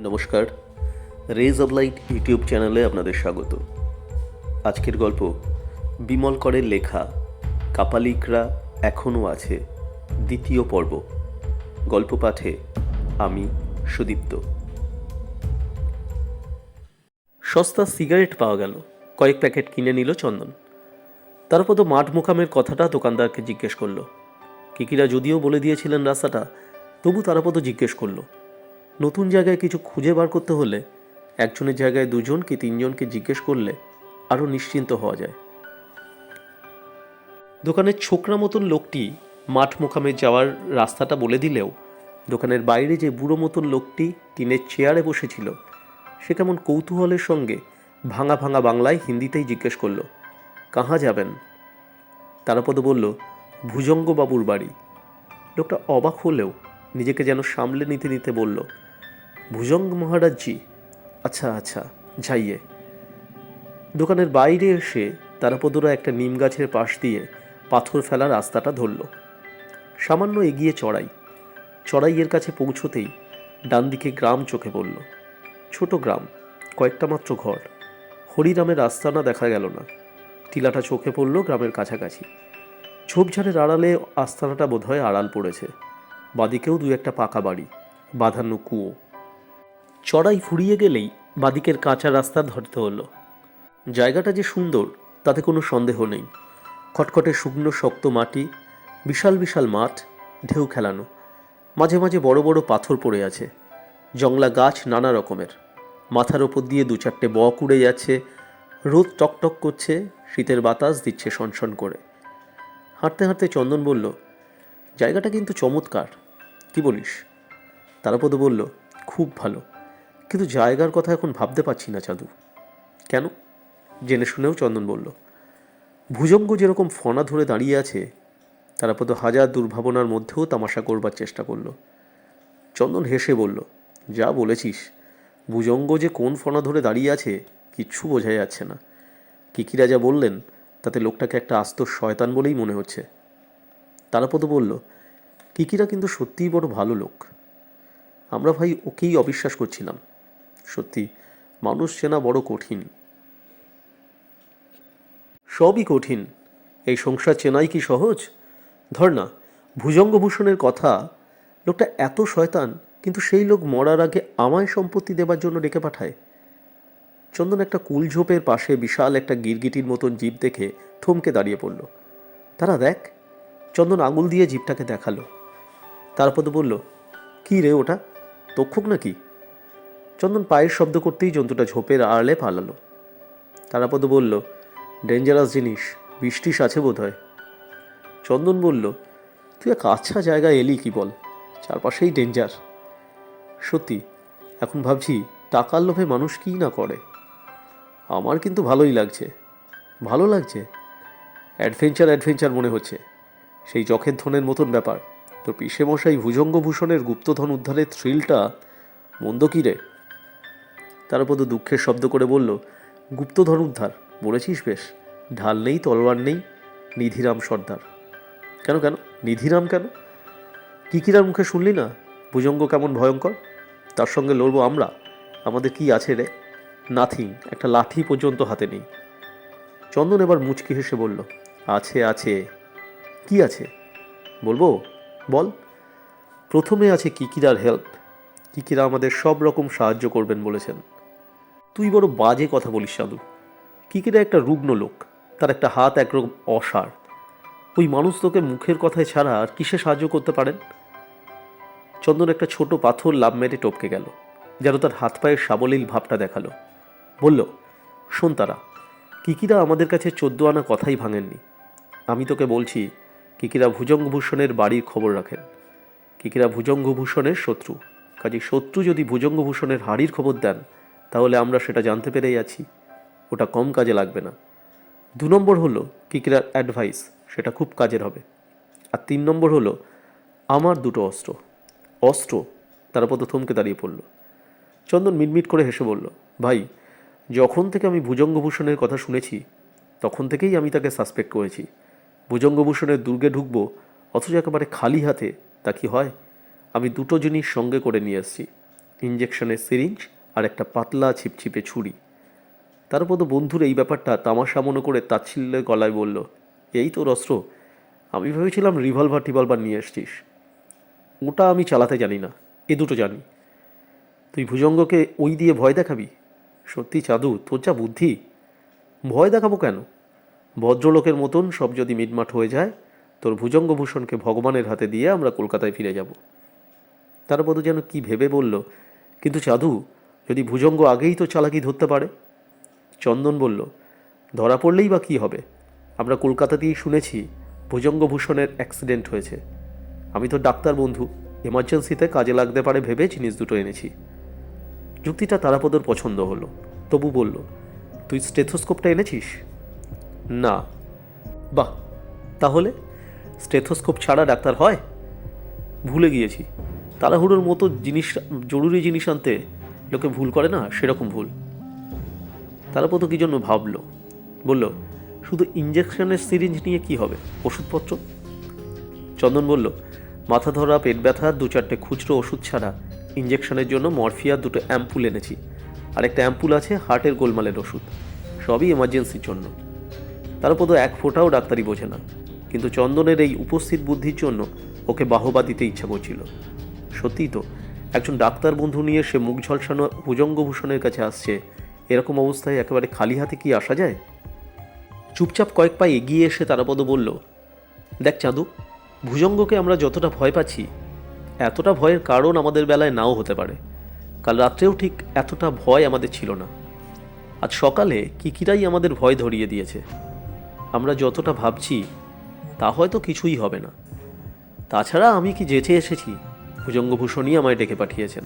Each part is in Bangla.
নমস্কার, রেজ অব লাইট ইউটিউব চ্যানেলে আপনাদের স্বাগত। আজকের গল্প বিমল করের লেখা কাপালিকরা এখনও আছে, দ্বিতীয় পর্ব। গল্প পাঠে আমি সুদীপ্ত। সস্তা সিগারেট পাওয়া গেল, কয়েক প্যাকেট কিনে নিল চন্দন। তারপর তো মাঠ মোকামের কথাটা দোকানদারকে জিজ্ঞেস করলো। কিকিরা যদিও বলে দিয়েছিলেন রাস্তাটা, তবু তারাপদ জিজ্ঞেস করলো। নতুন জায়গায় কিছু খুঁজে বার করতে হলে একজনের জায়গায় দুজন কি তিনজনকে জিজ্ঞেস করলে আরও নিশ্চিন্ত হওয়া যায়। দোকানের ছোকরা মতন লোকটি মাঠ মোকামে যাওয়ার রাস্তাটা বলে দিলেও দোকানের বাইরে যে বুড়ো মতন লোকটি টিনের চেয়ারে বসেছিল সে কেমন কৌতূহলের সঙ্গে ভাঙা ভাঙা বাংলায় হিন্দিতেই জিজ্ঞেস করলো, কাহা যাবেন? তারাপদ বলল, ভুজঙ্গবাবুর বাড়ি। লোকটা অবাক হলেও নিজেকে যেন সামলে নিতে নিতে বলল, ভুজঙ্গ মহারাজজি, আচ্ছা আচ্ছা, যাইয়ে। দোকানের বাইরে এসে তারাপদরা একটা নিম গাছের পাশ দিয়ে পাথর ফেলা রাস্তাটা ধরল। সামান্য এগিয়ে চড়াইয়ের কাছে পৌঁছতেই ডান দিকে গ্রাম চোখে পড়ল। ছোট গ্রাম, কয়েকটা মাত্র ঘর। হরিরামের আস্তানা দেখা গেল না। টিলাটা চোখে পড়ল গ্রামের কাছাকাছি। ঝোপঝাড়ের আড়ালে আস্তানাটা বোধহয় আড়াল পড়েছে। বাদিকেও দু একটা পাকা বাড়ি, বাঁধানো কুয়ো। চড়াই ফুরিয়ে গেলেই বাদিকের কাঁচা রাস্তা ধরতে হলো। জায়গাটা যে সুন্দর তাতে কোনো সন্দেহ নেই। খটখটে শুকনো শক্ত মাটি, বিশাল বিশাল মাঠ, ঢেউ খেলানো। মাঝে মাঝে বড় বড় পাথর পড়ে আছে। জংলা গাছ নানা রকমের। মাথার ওপর দিয়ে দু চারটে বক উড়ে যাচ্ছে। রোদ টকটক করছে, শীতের বাতাস দিচ্ছে সনসন করে। হাঁটতে হাঁটতে চন্দন বলল, জায়গাটা কিন্তু চমৎকার, কি বলিস? তারাপদ বলল, খুব ভালো, কিন্তু জায়গার কথা এখন ভাবতে পারছি না চাঁদু। কেন? জেনে শুনেও চন্দন বলল, ভুজঙ্গ যেরকম ফনা ধরে দাঁড়িয়ে আছে, তারাপদ হাজার দুর্ভাবনার মধ্যেও তামাশা করবার চেষ্টা করল। চন্দন হেসে বলল, যা বলেছিস, ভুজঙ্গ যে কোন ফনা ধরে দাঁড়িয়ে আছে কিচ্ছু বোঝা যাচ্ছে না। কিকিরা যা বললেন তাতে লোকটাকে একটা আস্ত শয়তান বলেই মনে হচ্ছে। তারাপদ বলল, কিকিরা কিন্তু সত্যিই বড় ভালো লোক। আমরা ভাই ওকেই অবিশ্বাস করছিলাম। সত্যি মানুষ চেনা বড় কঠিন। সবই কঠিন, এই সংসার চেনাই কি সহজ? ধর না, ভুজঙ্গভূষণের কথা, লোকটা এত শয়তান, কিন্তু সেই লোক মরার আগে আমায় সম্পত্তি দেবার জন্য ডেকে পাঠায়। চন্দন একটা কুলঝোপের পাশে বিশাল একটা গিরগিটির মতন জীব দেখে থমকে দাঁড়িয়ে পড়ল। তারা দেখ। চন্দন আঙুল দিয়ে জীবটাকে দেখালো। তারপর বলল, কি রে ওটা, তক্ষক নাকি? চন্দন পায়ের শব্দ করতেই জন্তুটা ঝোপের আড়ালে পালালো। তারাপদ বলল, ডেঞ্জারাস জিনিস, বৃষ্টিস আছে বোধ হয়। চন্দন বলল, তুই এক আচ্ছা জায়গায় এলি কি বল, চারপাশেই ডেঞ্জার। সত্যি, এখন ভাবছি টাকার লোভে মানুষ কী না করে। আমার কিন্তু ভালোই লাগছে। ভালো লাগছে? অ্যাডভেঞ্চার মনে হচ্ছে। সেই যখের ধনের মতন ব্যাপার। তো পিসেমশাই ভুজঙ্গভূষণের গুপ্তধন উদ্ধারের থ্রিলটা মন্দ কী রে? তারপর তো দুঃখের শব্দ করে বলল, গুপ্তধন উদ্ধার বলেছিস বেশ, ঢাল নেই তলোয়ার নেই, নিধিরাম সর্দার। কেন কেন নিধিরাম কেন? কিকিরার মুখে শুনলি না ভুজঙ্গ কেমন ভয়ঙ্কর? তার সঙ্গে লড়বো আমরা? আমাদের কি আছে রে? নাথিং, একটা লাঠি পর্যন্ত হাতে নেই। চন্দন এবার মুচকি হেসে বলল, আছে আছে। কি আছে বলবো? বল। প্রথমে আছে কিকিরার হেল্প। কিকিরা আমাদের সব রকম সাহায্য করবেন বলেছেন। তুই বড় বাজে কথা বলিস সাধু। কিকিরা একটা রুগ্ন লোক, তার একটা হাত একরকম অসার। ওই মানুষ তোকে মুখের কথায় ছাড়া আর কিসে সাহায্য করতে পারেন? চন্দন একটা ছোট পাথর লাভ মেরে টপকে গেল, যেন তার হাত পায়ের সাবলীল ভাবটা দেখালো। বলল, শোন তারা, কিকিরা আমাদের কাছে 14 আনা কথাই ভাঙেননি। আমি তোকে বলছি, কিকিরা ভুজঙ্গভূষণের বাড়ির খবর রাখেন। কিকিরা ভুজঙ্গভূষণের শত্রু। কাজেই শত্রু যদি ভুজঙ্গভূষণের হাড়ির খবর দেন, তাহলে আমরা সেটা জানতে পেরেই আছি। ওটা কম কাজে লাগবে না। 2 নম্বর হলো কিকিরার অ্যাডভাইস, সেটা খুব কাজের হবে। আর 3 নম্বর হলো আমার 2টো অস্ত্র। অস্ত্র? তারপর তো থমকে দাঁড়িয়ে পড়ল। চন্দন মিটমিট করে হেসে বলল, ভাই, যখন থেকে আমি ভুজঙ্গভূষণের কথা শুনেছি তখন থেকেই আমি তাকে সাসপেক্ট করেছি। ভুজঙ্গভূষণের দুর্গে ঢুকবো অথচ একেবারে খালি হাতে, তা কি হয়? আমি 2টো জিনিস সঙ্গে করে নিয়ে এসেছি। ইঞ্জেকশনের সিরিঞ্জ আর একটা পাতলা ছিপছিপে ছুরি। তারপর তো বন্ধুর এই ব্যাপারটা তামাশা মনে করে তাচ্ছিল্যের গলায় বলল, এই তোর অস্ত্র? আমি ভেবেছিলাম রিভলভার নিয়ে এসছিস। ওটা আমি চালাতে জানি না, এ দুটো জানি। তুই ভুজঙ্গকে ওই দিয়ে ভয় দেখাবি? সত্যি চাঁদু, তোর যা বুদ্ধি! ভয় দেখাবো কেন? ভদ্রলোকের মতন সব যদি মিটমাট হয়ে যায়, তোর ভুজঙ্গভূষণকে ভগবানের হাতে দিয়ে আমরা কলকাতায় ফিরে যাব। তারপর যেন কি ভেবে বলল, কিন্তু চাঁদু, যদি ভুজঙ্গ আগেই তো চালাকি ধরতে পারে? চন্দন বলল, ধরা পড়লেই বা কী হবে? আমরা কলকাতাতেই শুনেছি ভুজঙ্গভূষণের অ্যাক্সিডেন্ট হয়েছে। আমি তো ডাক্তার বন্ধু, এমার্জেন্সিতে কাজে লাগতে পারে ভেবে জিনিস দুটো এনেছি। যুক্তিটা তারাপদর পছন্দ হলো, তবু বলল, তুই স্টেথোস্কোপটা এনেছিস? না। বাহ, তাহলে স্টেথোস্কোপ ছাড়া ডাক্তার হয়? ভুলে গিয়েছি। তাড়াহুড়োর মতো জিনিস, জরুরি জিনিস আনতে লোকে ভুল করে না, সেরকম ভুল। তারাপদ কি জন্য ভাবল, বলল, শুধু ইঞ্জেকশনের সিরিঞ্জ নিয়ে কি হবে, ওষুধপত্র? চন্দন বলল, মাথা ধরা, পেট ব্যথা, 2-4টে খুচরো ওষুধ ছাড়া ইঞ্জেকশনের জন্য মরফিয়ার 2টো অ্যাম্পুল এনেছি, আর একটা অ্যাম্পুল আছে হার্টের গোলমালের ওষুধ। সবই এমার্জেন্সির জন্য। তারপর এক ফোঁটাও ডাক্তারি বোঝে না, কিন্তু চন্দনের এই উপস্থিত বুদ্ধির জন্য ওকে বাহবা দিতে ইচ্ছা করছিল। সত্যিই তো, একজন ডাক্তার বন্ধু নিয়ে সে মুখ ঝলসানো ভুজঙ্গভূষণের কাছে আসছে, এরকম অবস্থায় একেবারে খালি হাতে কি আসা যায়? চুপচাপ কয়েক পা এগিয়ে এসে তারাপদ বলল, দেখ চাঁদু, ভুজঙ্গকে আমরা যতটা ভয় পাচ্ছি, এতটা ভয়ের কারণ আমাদের বেলায় নাও হতে পারে। কাল রাত্রেও ঠিক এতটা ভয় আমাদের ছিল না। আজ সকালে কিকিরাই আমাদের ভয় ধরিয়ে দিয়েছে। আমরা যতটা ভাবছি তা হয়তো কিছুই হবে না। তাছাড়া আমি কি যেচে এসেছি, ভুজঙ্গভূষণই আমায় ডেকে পাঠিয়েছেন।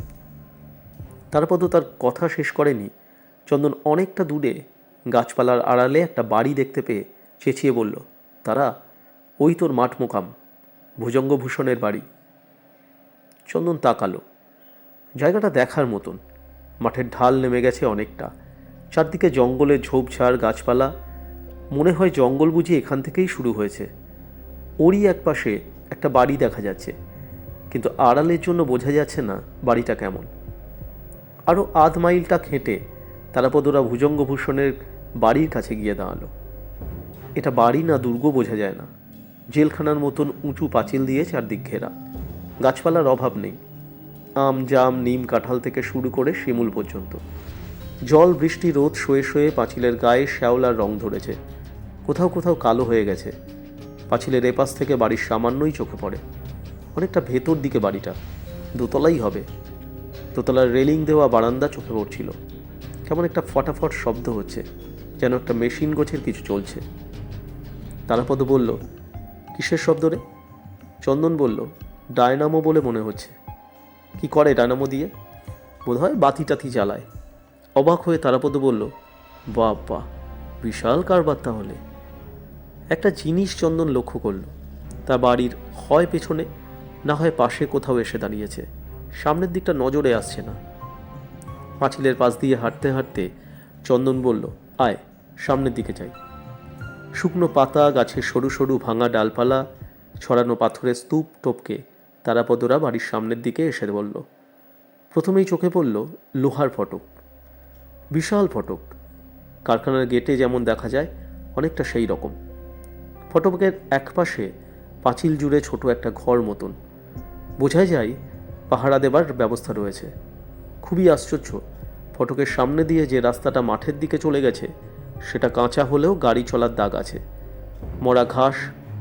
তারপর তার কথা শেষ করেনি, চন্দন অনেকটা দূরে গাছপালার আড়ালে একটা বাড়ি দেখতে পেয়ে চেঁচিয়ে বলল, তারা, ওই তোর মাঠ মোকাম, ভুজঙ্গভূষণের বাড়ি। চন্দন তাকালো। জায়গাটা দেখার মতন। মাঠের ঢাল নেমে গেছে অনেকটা, চারদিকে জঙ্গলের ঝোপঝাড়, গাছপালা। মনে হয় জঙ্গল বুঝি এখান থেকেই শুরু হয়েছে। ওরই একপাশে একটা বাড়ি দেখা যাচ্ছে, কিন্তু আড়ালের জন্য বোঝা যাচ্ছে না বাড়িটা কেমন। আরও আধ মাইলটা হেঁটে তারাপদরা ভুজঙ্গভূষণের বাড়ির কাছে গিয়ে দাঁড়ালো। এটা বাড়ি না দুর্গ বোঝা যায় না। জেলখানার মতন উঁচু পাঁচিল দিয়ে চারদিক ঘেরা, গাছপালার অভাব নেই। আম, জাম, নিম, কাঁঠাল থেকে শুরু করে শিমুল পর্যন্ত। জল, বৃষ্টি, রোদ শোয়ে শোয়ে পাঁচিলের গায়ে শ্যাওলার রং ধরেছে, কোথাও কোথাও কালো হয়ে গেছে। পাঁচিলের এপাশ থেকে বাড়ির সামান্যই চোখে পড়ে। অনেকটা ভেতর দিকে বাড়িটা, দোতলাই হবে। দোতলার রেলিং দেওয়া বারান্দা চোখে পড়ছিল। কেমন একটা ফটাফট শব্দ হচ্ছে, যেন একটা মেশিন গোছের কিছু চলছে। তারাপদ বলল, কিসের শব্দ রে? চন্দন বলল, ডায়নামো বলে মনে হচ্ছে। কি করে ডায়নামো দিয়ে? বোধহয় বাতি টাতি জ্বালায়। অবাক হয়ে তারাপদ বলল, বাবা, বিশাল কারবার তাহলে। একটা জিনিস চন্দন লক্ষ্য করল, তা বাড়ির হয় পেছনে না হয় পাশে কোথাও এসে দাঁড়িয়েছে। সামনের দিকটা নজরে আসছে না। পাঁচিলের পাশ দিয়ে হাঁটতে হাঁটতে চন্দন বলল, আয় সামনের দিকে যাই। শুকনো পাতা, গাছের সরু সরু ভাঙা ডালপালা, ছড়ানো পাথরের স্তূপ টপকে তারাপদরা বাড়ির সামনের দিকে এসে বলল। প্রথমেই চোখে পড়ল লোহার ফটক, বিশাল ফটক। কারখানার গেটে যেমন দেখা যায় অনেকটা সেই রকম। ফটকের একপাশে পাঁচিল জুড়ে ছোট একটা ঘর মতন, বোঝাই যায় পাহারা দেবার ব্যবস্থা রয়েছে। খুবই আশ্চর্য, ফটকের সামনে দিয়ে যে রাস্তাটা মাঠের দিকে চলে গেছে সেটা কাঁচা হলেও গাড়ি চলার দাগ আছে। মরা ঘাস,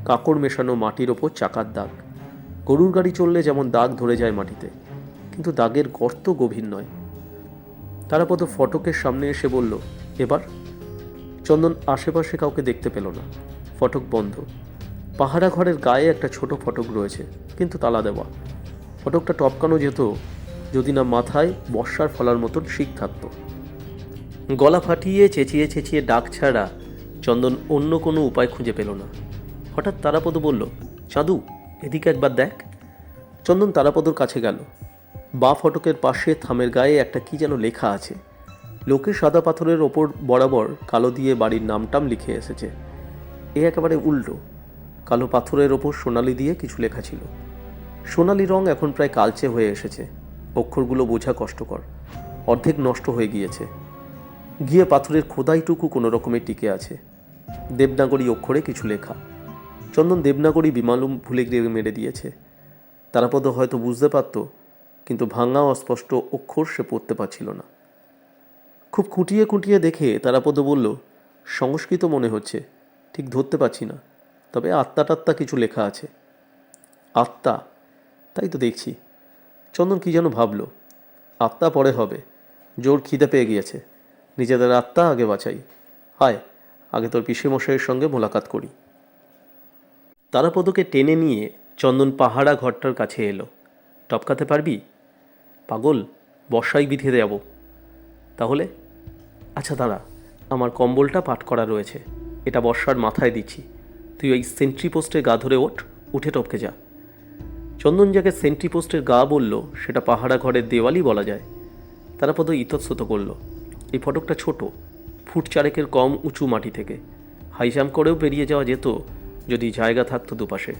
কাকড় মেশানো মাটির ওপর চাকার দাগ। গরুর গাড়ি চললে যেমন দাগ ধরে যায় মাটিতে, কিন্তু দাগের গর্ত গভীর নয়। তারাপদ ফটকের সামনে এসে বলল, এবার? চন্দন আশেপাশে কাউকে দেখতে পেল না। ফটক বন্ধ। পাহারা ঘরের গায়ে একটা ছোট ফটক রয়েছে, কিন্তু তালা দেওয়া। ফটকটা টপকানো যেত যদি না মাথায় বর্ষার ফলার মতন শিক থাকত। গলা ফাটিয়ে চেঁচিয়ে চেঁচিয়ে ডাক ছাড়া চন্দন অন্য কোনো উপায় খুঁজে পেল না। হঠাৎ তারাপদ বলল, চাঁদু, এদিকে একবার দেখ। চন্দন তারাপদর কাছে গেল। বাঁ ফটকের পাশে থামের গায়ে একটা কি যেন লেখা আছে। লোকে সাদা পাথরের ওপর বরাবর কালো দিয়ে বাড়ির নামটাম লিখে এসেছে। এ একেবারে উল্টো, কালো পাথরের ওপর সোনালি দিয়ে কিছু লেখা ছিল। সোনালি রং এখন প্রায় কালচে হয়ে এসেছে, অক্ষরগুলো বোঝা কষ্টকর, অর্ধেক নষ্ট হয়ে গিয়েছে। গিয়ে পাথরের খোদাইটুকু কোনো রকমে টিকে আছে। দেবনাগরী অক্ষরে কিছু লেখা। চন্দন দেবনাগরী বিমালুম ভুলে গিয়ে মেরে দিয়েছে। তারাপদ হয়তো বুঝতে পারত, কিন্তু ভাঙা অস্পষ্ট অক্ষর সে পড়তে পারছিল না। খুব খুঁটিয়ে খুঁটিয়ে দেখে তারাপদ বলল, সংস্কৃত মনে হচ্ছে, ঠিক ধরতে পারছি না, তবে আত্মা টাত্মা কিছু লেখা আছে। আত্মা? তাই তো দেখছি। চন্দন কি যেন ভাবল। আত্মা পরে হবে, জোর খিদে পেয়ে গিয়েছে, নিজেদের আত্মা আগে বাঁচাই। হায়, আগে তোর পিসেমশাইয়ের সঙ্গে মোলাকাত করি। তারাপদকে টেনে নিয়ে চন্দন পাহারা ঘরটার কাছে এলো। টপকাতে পারবি? পাগল, বর্ষায় বিধে যাব। তাহলে? আচ্ছা দাঁড়া, আমার কম্বলটা পাট করা রয়েছে, এটা বর্ষার মাথায় দিচ্ছি, তুই ওই সেন্ট্রি পোস্টের গা ধরে উঠে টপকে যা। চন্দন যাকে সেন্ট্রি পোস্টের গা বলল, সেটা পাহারা ঘরের দেওয়ালই বলা যায়। তারাপদ ইতস্তত করল। এই ফটকটা ছোট, ফুট 4 কম উঁচু মাটি থেকে। হাই জাম্প করেও পেরিয়ে যাওয়া যেত যদি জায়গা থাকতো দুপাশে।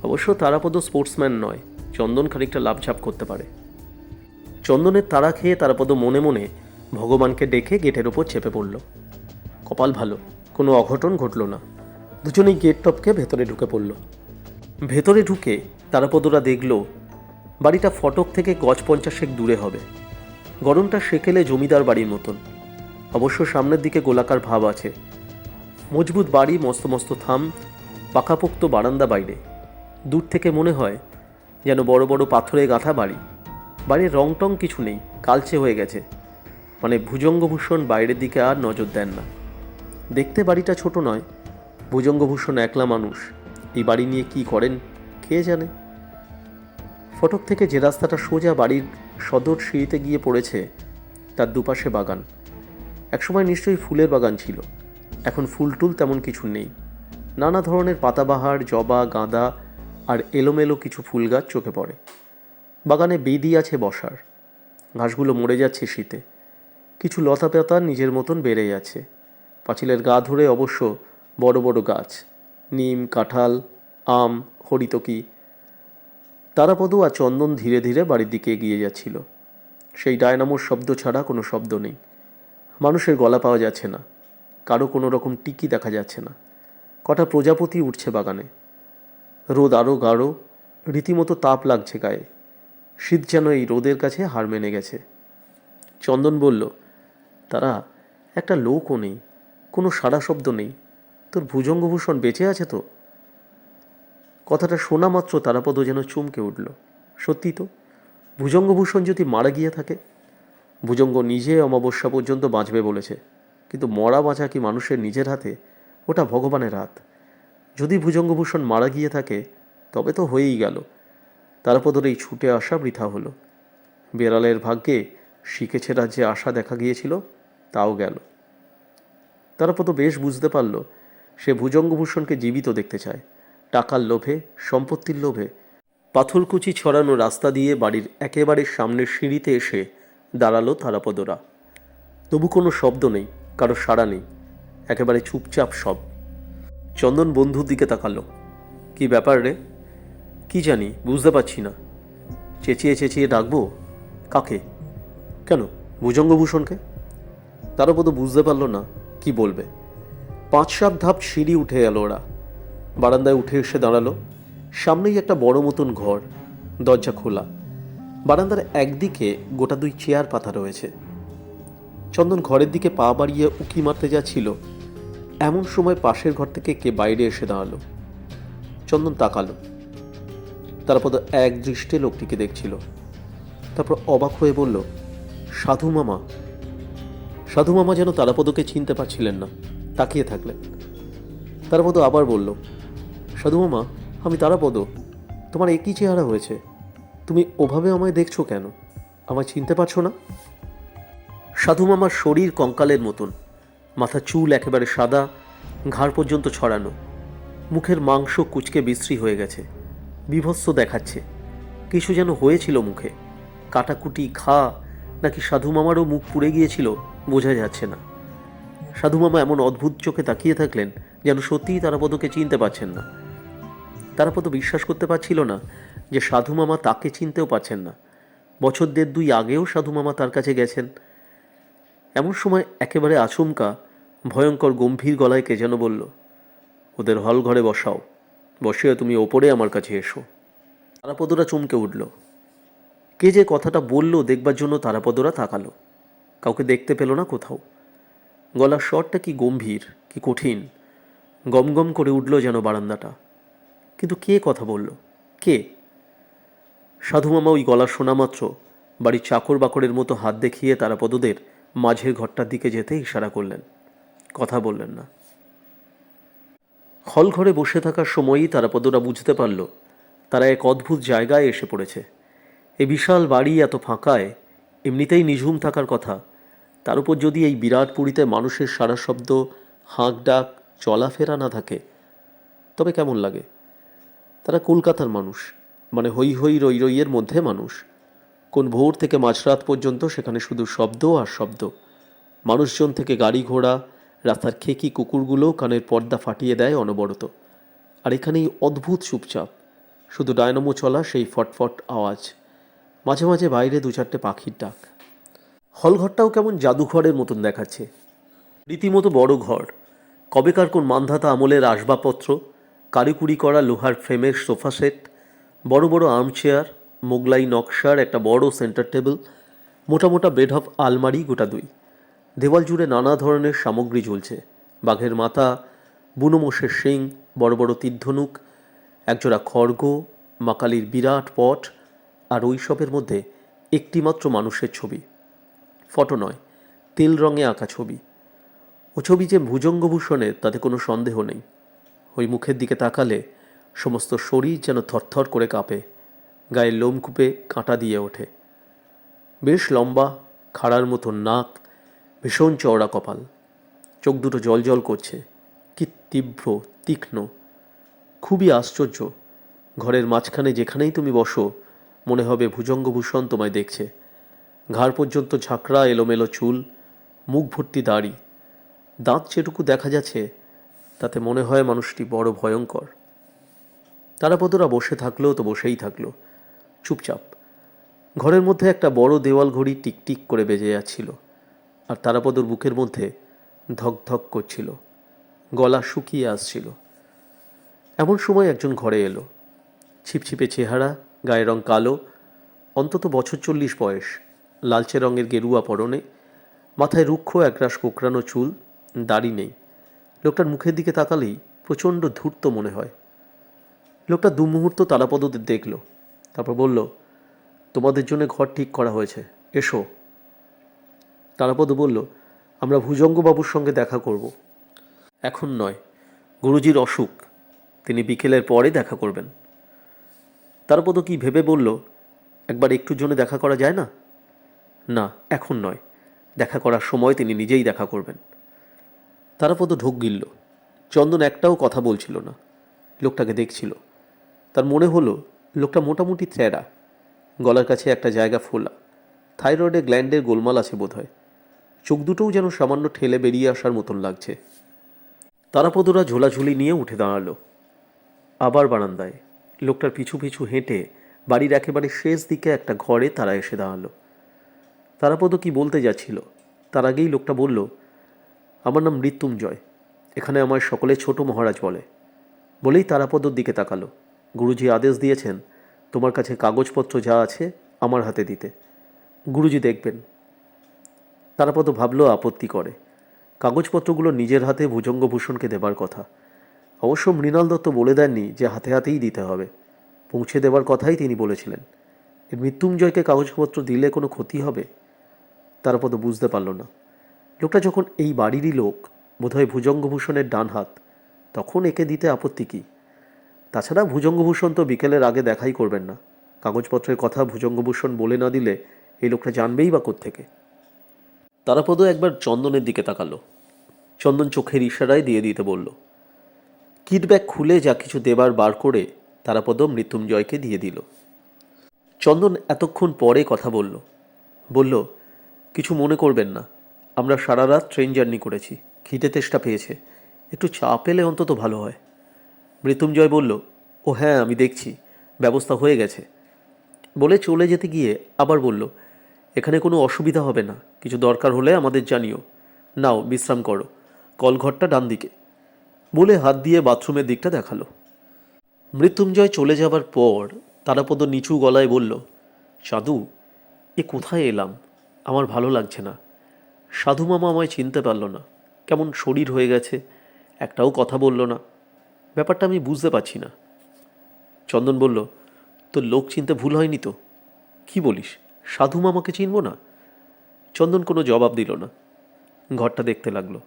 অবশ্য তারাপদ স্পোর্টসম্যান নয়, চন্দন খানিকটা লাভঝাপ করতে পারে। চন্দনের তাড়া খেয়ে তারাপদ মনে মনে ভগবানকে ডেকে গেটের ওপর চেপে পড়ল। কপাল ভালো, কোনো অঘটন ঘটল না। দুজনেই গেট টপকে ভেতরে ঢুকে পড়ল। ভেতরে ঢুকে তারাপদরা দেখল বাড়িটা ফটক থেকে গজ 50 দূরে হবে। গরমটা সেকেলে জমিদার বাড়ির মতন। অবশ্য সামনের দিকে গোলাকার ভাব আছে। মজবুত বাড়ি, মস্ত মস্ত থাম, পাকাপোক্ত বারান্দা বাইরে। দূর থেকে মনে হয় যেন বড় বড় পাথরে গাঁথা বাড়ি। বাড়ির রং টং কিছু নেই, কালচে হয়ে গেছে। মানে ভুজঙ্গভূষণ বাইরের দিকে আর নজর দেন না। দেখতে বাড়িটা ছোট নয়, ভুজঙ্গভূষণ একলা মানুষ। এই বাড়ি নিয়ে কি করেন কে জানে। ফটক থেকে যে রাস্তাটা সোজা বাড়ির সদর সিঁড়িতে গিয়ে পড়েছে, তার দুপাশে বাগান। একসময় নিশ্চয়ই ফুলের বাগান ছিল, এখন ফুল টুল তেমন কিছু নেই। নানা ধরনের পাতাবাহার, জবা, গাঁদা আর এলোমেলো কিছু ফুল গাছ চোখে পড়ে। বাগানে বেদি আছে বসার। ঘাসগুলো মরে যাচ্ছে শীতে। কিছু লতা পাতা নিজের মতন বেড়ে যাচ্ছে। পাঁচিলের গা ধরে অবশ্য বড় বড় গাছ, নিম, কাঁঠাল, আম, হরিতকি। তারাপদ আর চন্দন ধীরে ধীরে বাড়ির দিকে এগিয়ে যাচ্ছিল। সেই ডায়নামোর শব্দ ছাড়া কোনো শব্দ নেই। মানুষের গলা পাওয়া যাচ্ছে না, কারো কোনো রকম টিকি দেখা যাচ্ছে না। কটা প্রজাপতি উঠছে বাগানে। রোদ আরও গাঢ়, রীতিমতো তাপ লাগছে গায়ে। শীত যেন এই রোদের কাছে হার মেনে গেছে। চন্দন বলল, তারা একটা লোকও নেই, কোনো সাড়া শব্দ নেই। তোর ভুজঙ্গভূষণ বেঁচে আছে তো? কথাটা শোনা মাত্র তারাপদ যেন চমকে উঠল। সত্যি তো, ভুজঙ্গভূষণ যদি মারা গিয়ে থাকে। ভুজঙ্গ নিজে অমাবস্যা পর্যন্ত বাঁচবে বলেছে, কিন্তু মরা বাঁচা কি মানুষের নিজের হাতে? ওটা ভগবানের হাত। যদি ভুজঙ্গভূষণ মারা গিয়ে থাকে তবে তো হয়েই গেল। তারাপদর এই ছুটে আসা বৃথা হলো। বেড়ালের ভাগ্যে শিখেছে রাজ্যে আশা দেখা গিয়েছিল, তাও গেল। তারাপদ বেশ বুঝতে পারল সে ভুজঙ্গভূষণকে জীবিত দেখতে চায়। টাকার লোভে, সম্পত্তির লোভে। পাথরকুচি ছড়ানো রাস্তা দিয়ে বাড়ির একেবারে সামনের সিঁড়িতে এসে দাঁড়ালো তারাপদরা। তবু কোনো শব্দ নেই, কারো সাড়া নেই, একেবারে চুপচাপ সব। চন্দন বন্ধুর দিকে তাকালো। কি ব্যাপার রে? কি জানি, বুঝতে পারছি না। চেঁচিয়ে চেঁচিয়ে ডাকবো? কাকে? কেন, ভুজঙ্গভূষণকে? তারাপদ বুঝতে পারল না কি বলবে। 5-7 ধাপ সিঁড়ি উঠে এলো ওরা। বারান্দায় উঠে এসে দাঁড়ালো। সামনেই একটা বড় মতন ঘর, দরজা খোলা। বারান্দার একদিকে গোটা 2 চেয়ার পাতা রয়েছে। চন্দন ঘরের দিকে পা বাড়িয়ে উকি মারতে যাচ্ছিল, এমন সময় পাশের ঘর থেকে কে বাইরে এসে দাঁড়ালো। চন্দন তাকালো। তারপর এক দৃষ্টে লোকটিকে দেখছিল। তারপর অবাক হয়ে বলল, সাধু মামা। সাধু মামা যেন তারাপদকে চিনতে পারছিলেন না, তাকিয়ে থাকলেন। তারাপদ আবার বলল, সাধু মামা, আমি তারাপদ। তোমার একই চেহারা হয়েছে, তুমি ওভাবে আমায় দেখছো কেন? আমায় চিনতে পারছো না? সাধু মামার শরীর কঙ্কালের মতন, মাথা চুল একেবারে সাদা, ঘাড় পর্যন্ত ছড়ানো। মুখের মাংস কুচকে বিশ্রী হয়ে গেছে, বিভৎস দেখাচ্ছে। কিছু যেন হয়েছিল মুখে, কাটাকুটি, ঘা, নাকি সাধু মামারও মুখ পুড়ে গিয়েছিল বোঝা যাচ্ছে না। সাধু মামা এমন অদ্ভুত চোখে তাকিয়ে থাকলেন যেন সত্যিই তারাপদকে চিনতে পারছেন না। তারাপদ বিশ্বাস করতে পারছিল না যে সাধু মামা তাকে চিনতেও পারছেন না। বছর 1.5-2 আগেও সাধু মামা তার কাছে গেছেন। এমন সময় একেবারে আচমকা ভয়ঙ্কর গম্ভীর গলায় কে যেন বলল, ওদের হল ঘরে বসাও, বসিয়ে তুমি ওপরে আমার কাছে এসো। তারাপদরা চমকে উঠল। কে যে কথাটা বলল দেখবার জন্য তারাপদরা তাকালো। কাউকে দেখতে পেল না কোথাও। গলার স্বরটা কি গম্ভীর, কি কঠিন, গমগম করে উঠল যেন বারান্দাটা। কিন্তু কে কথা বলল? কে? সাধুমামা ওই গলা শোনা মাত্র বাড়ির চাকর বাকরের মতো হাত দেখিয়ে তারাপদদের মাঝের ঘরটার দিকে যেতে ইশারা করলেন। কথা বললেন না। হল ঘরে বসে থাকার সময়ই তারাপদরা বুঝতে পারল তারা এক অদ্ভুত জায়গায় এসে পড়েছে। এই বিশাল বাড়ি এত ফাঁকায়, এমনিতেই নিঝুম থাকার কথা, তার উপর যদি এই বিরাট পুরীতে মানুষের সারা শব্দ, হাঁক ডাক, চলাফেরা না থাকে, তবে কেমন লাগে? তারা কলকাতার মানুষ, মানে হই হই রই রইয়ের মধ্যে মানুষ। কোন ভোর থেকে মাঝরাত পর্যন্ত সেখানে শুধু শব্দ আর শব্দ। মানুষজন থেকে গাড়ি ঘোড়া, রাস্তার খেকি কুকুরগুলো কানের পর্দা ফাটিয়ে দেয় অনবরত। আর এখানেই অদ্ভুত চুপচাপ, শুধু ডায়নামো চলা সেই ফটফট আওয়াজ, মাঝে মাঝে বাইরে 2-4টে পাখির ডাক। হলঘরটাও কেমন জাদুঘরের মতন দেখাচ্ছে। রীতিমতো বড় ঘর, কবেকার কোন মান্ধাতা আমলের আসবাবপত্র, কারিকুরি করা লোহার ফ্রেমের সোফা সেট, বড় বড় আর্মচেয়ার, মোগলাই নকশার একটা বড় সেন্টার টেবিল, মোটা মোটা বেড অফ আলমারি গোটা 2। দেওয়াল জুড়ে নানা ধরনের সামগ্রী ঝুলছে। বাঘের মাথা, বুনো মোষের শিং, বড় বড় তীর্ধনুক, একজোড়া খড়গ, মাকালির বিরাট পট, আর ওই সবের মধ্যে একটিমাত্র মানুষের ছবি। ফটো নয়, তেল রঙে আঁকা ছবি। ও ছবি যে ভুজঙ্গভূষণের তাতে কোনো সন্দেহ নেই। ওই মুখের দিকে তাকালে সমস্ত শরীর যেন থরথর করে কাঁপে, গায়ের লোমকূপে কাঁটা দিয়ে ওঠে। বেশ লম্বা, খাড়ার মতন নাক, ভীষণ চওড়া কপাল, চোখ দুটো জল করছে, কি তীব্র, তীক্ষ্ণ, খুবই আশ্চর্য। ঘরের মাঝখানে যেখানেই তুমি বসো মনে হবে ভুজঙ্গভূষণ তোমায় দেখছে। ঘাড় পর্যন্ত ঝাঁকড়া এলোমেলো চুল, মুখ ভর্তি দাড়ি, দাঁত যেটুকু দেখা যাচ্ছে তাতে মনে হয় মানুষটি বড় ভয়ঙ্কর। তারাপদরা বসে থাকলেও তো বসেই থাকলো, চুপচাপ। ঘরের মধ্যে একটা বড় দেওয়াল ঘড়ি টিকটিক করে বেজে যাচ্ছিল, আর তারাপদর বুকের মধ্যে ধক ধক করছিল, গলা শুকিয়ে আসছিল। এমন সময় একজন ঘরে এলো। ছিপছিপে চেহারা, গায়ের রং কালো, অন্তত বছর 40 বয়স, লালচে রঙের গেরুয়া পরনে, মাথায় রুক্ষ একরাশ কোকড়ানো চুল, দাড়ি নেই। লোকটার মুখের দিকে তাকালেই প্রচণ্ড ধূর্ত মনে হয়। লোকটা 2 মুহূর্ত তারাপদদের দেখল, তারপর বলল, তোমাদের জন্য ঘর ঠিক করা হয়েছে, এসো। তারাপদ বলল, আমরা ভুজঙ্গবাবুর সঙ্গে দেখা করব। এখন নয়, গুরুজির অসুখ, তিনি বিকেলের পরে দেখা করবেন। তারাপদ কি ভেবে বলল, একবার একটুর জন্য দেখা করা যায় না? না, এখন নয়, দেখা করার সময় তিনি নিজেই দেখা করবেন। তারাপদ ঢোক গিলল। চন্দন একটাও কথা বলছিল না, লোকটাকে দেখছিল। তার মনে হলো লোকটা মোটামুটি ত্যাড়া, গলার কাছে একটা জায়গা ফোলা, থাইরয়েডে গ্ল্যান্ডের গোলমাল আছে বোধহয়। চোখ দুটোও যেন সামান্য ঠেলে বেরিয়ে আসার মতন লাগছে। তারাপদরা ঝোলাঝুলি নিয়ে উঠে দাঁড়ালো। আবার বারান্দায় লোকটার পিছু পিছু হেঁটে বাড়ির একেবারে শেষ দিকে একটা ঘরে তারা এসে দাঁড়ালো। তারাপদ কি বলতে যাচ্ছিল, তার আগেই লোকটা বলল, আমার নাম মৃত্যুঞ্জয়, এখানে আমায় সকলে ছোট মহারাজ বলে। বলেই তারাপদর দিকে তাকালো। গুরুজি আদেশ দিয়েছেন তোমার কাছে কাগজপত্র যা আছে আমার হাতে দিতে, গুরুজি দেখবেন। তারাপদ ভাবল আপত্তি করে, কাগজপত্রগুলো নিজের হাতে ভুজঙ্গভূষণকে দেবার কথা। অবশ্য মৃণাল দত্ত বলে দেননি যে হাতে হাতেই দিতে হবে, পৌঁছে দেবার কথাই তিনি বলেছিলেন। এর মৃত্যুঞ্জয়কে কাগজপত্র দিলে কোনো ক্ষতি হবে? তারাপদ বুঝতে পারল না। লোকটা যখন এই বাড়িরই লোক, বোধহয় ভুজঙ্গভূষণের ডান হাত, তখন একে দিতে আপত্তি কী? তাছাড়া ভুজঙ্গভূষণ তো বিকেলের আগে দেখাই করবেন না। কাগজপত্রের কথা ভুজঙ্গভূষণ বলে না দিলে এই লোকটা জানবেই বা কোত্থেকে। তারাপদ একবার চন্দনের দিকে তাকালো। চন্দন চোখের ইশারায় দিয়ে দিতে বলল। কিট ব্যাগ খুলে যা কিছু দেবার বার করে তারাপদ মৃত্যুঞ্জয়কে দিয়ে দিল। চন্দন এতক্ষণ পরে কথা বলল। বলল, কিছু মনে করবেন না, আমরা সারা রাত ট্রেন জার্নি করেছি, খিদে তেষ্টা পেয়েছে, একটু চা পেলে অন্তত ভালো হয়। মৃত্যুঞ্জয় বলল, ও হ্যাঁ, আমি দেখছি, ব্যবস্থা হয়ে গেছে। বলে চলে যেতে গিয়ে আবার বলল, এখানে কোনো অসুবিধা হবে না, কিছু দরকার হলে আমাদের জানিও। নাও বিশ্রাম করো, কলঘরটা ডান দিকে। বলে হাত দিয়ে বাথরুমের দিকটা দেখালো। মৃত্যুঞ্জয় চলে যাবার পর তারাপদ নিচু গলায় বলল, সাধু, এ কোথায় এলাম? আমার ভালো লাগছে না। সাধু মামা আমায় চিনতে পারল না, কেমন শরীর হয়ে গেছে, একটাও কথা বলল না। ব্যাপারটা আমি বুঝতে পারছি না। চন্দন বলল, তোর লোক চিনতে ভুল হয়নি তো? কি বলিস, সাধু মামাকে চিনব না? চন্দন কোনো জবাব দিল না। ঘরটা দেখতে লাগলো।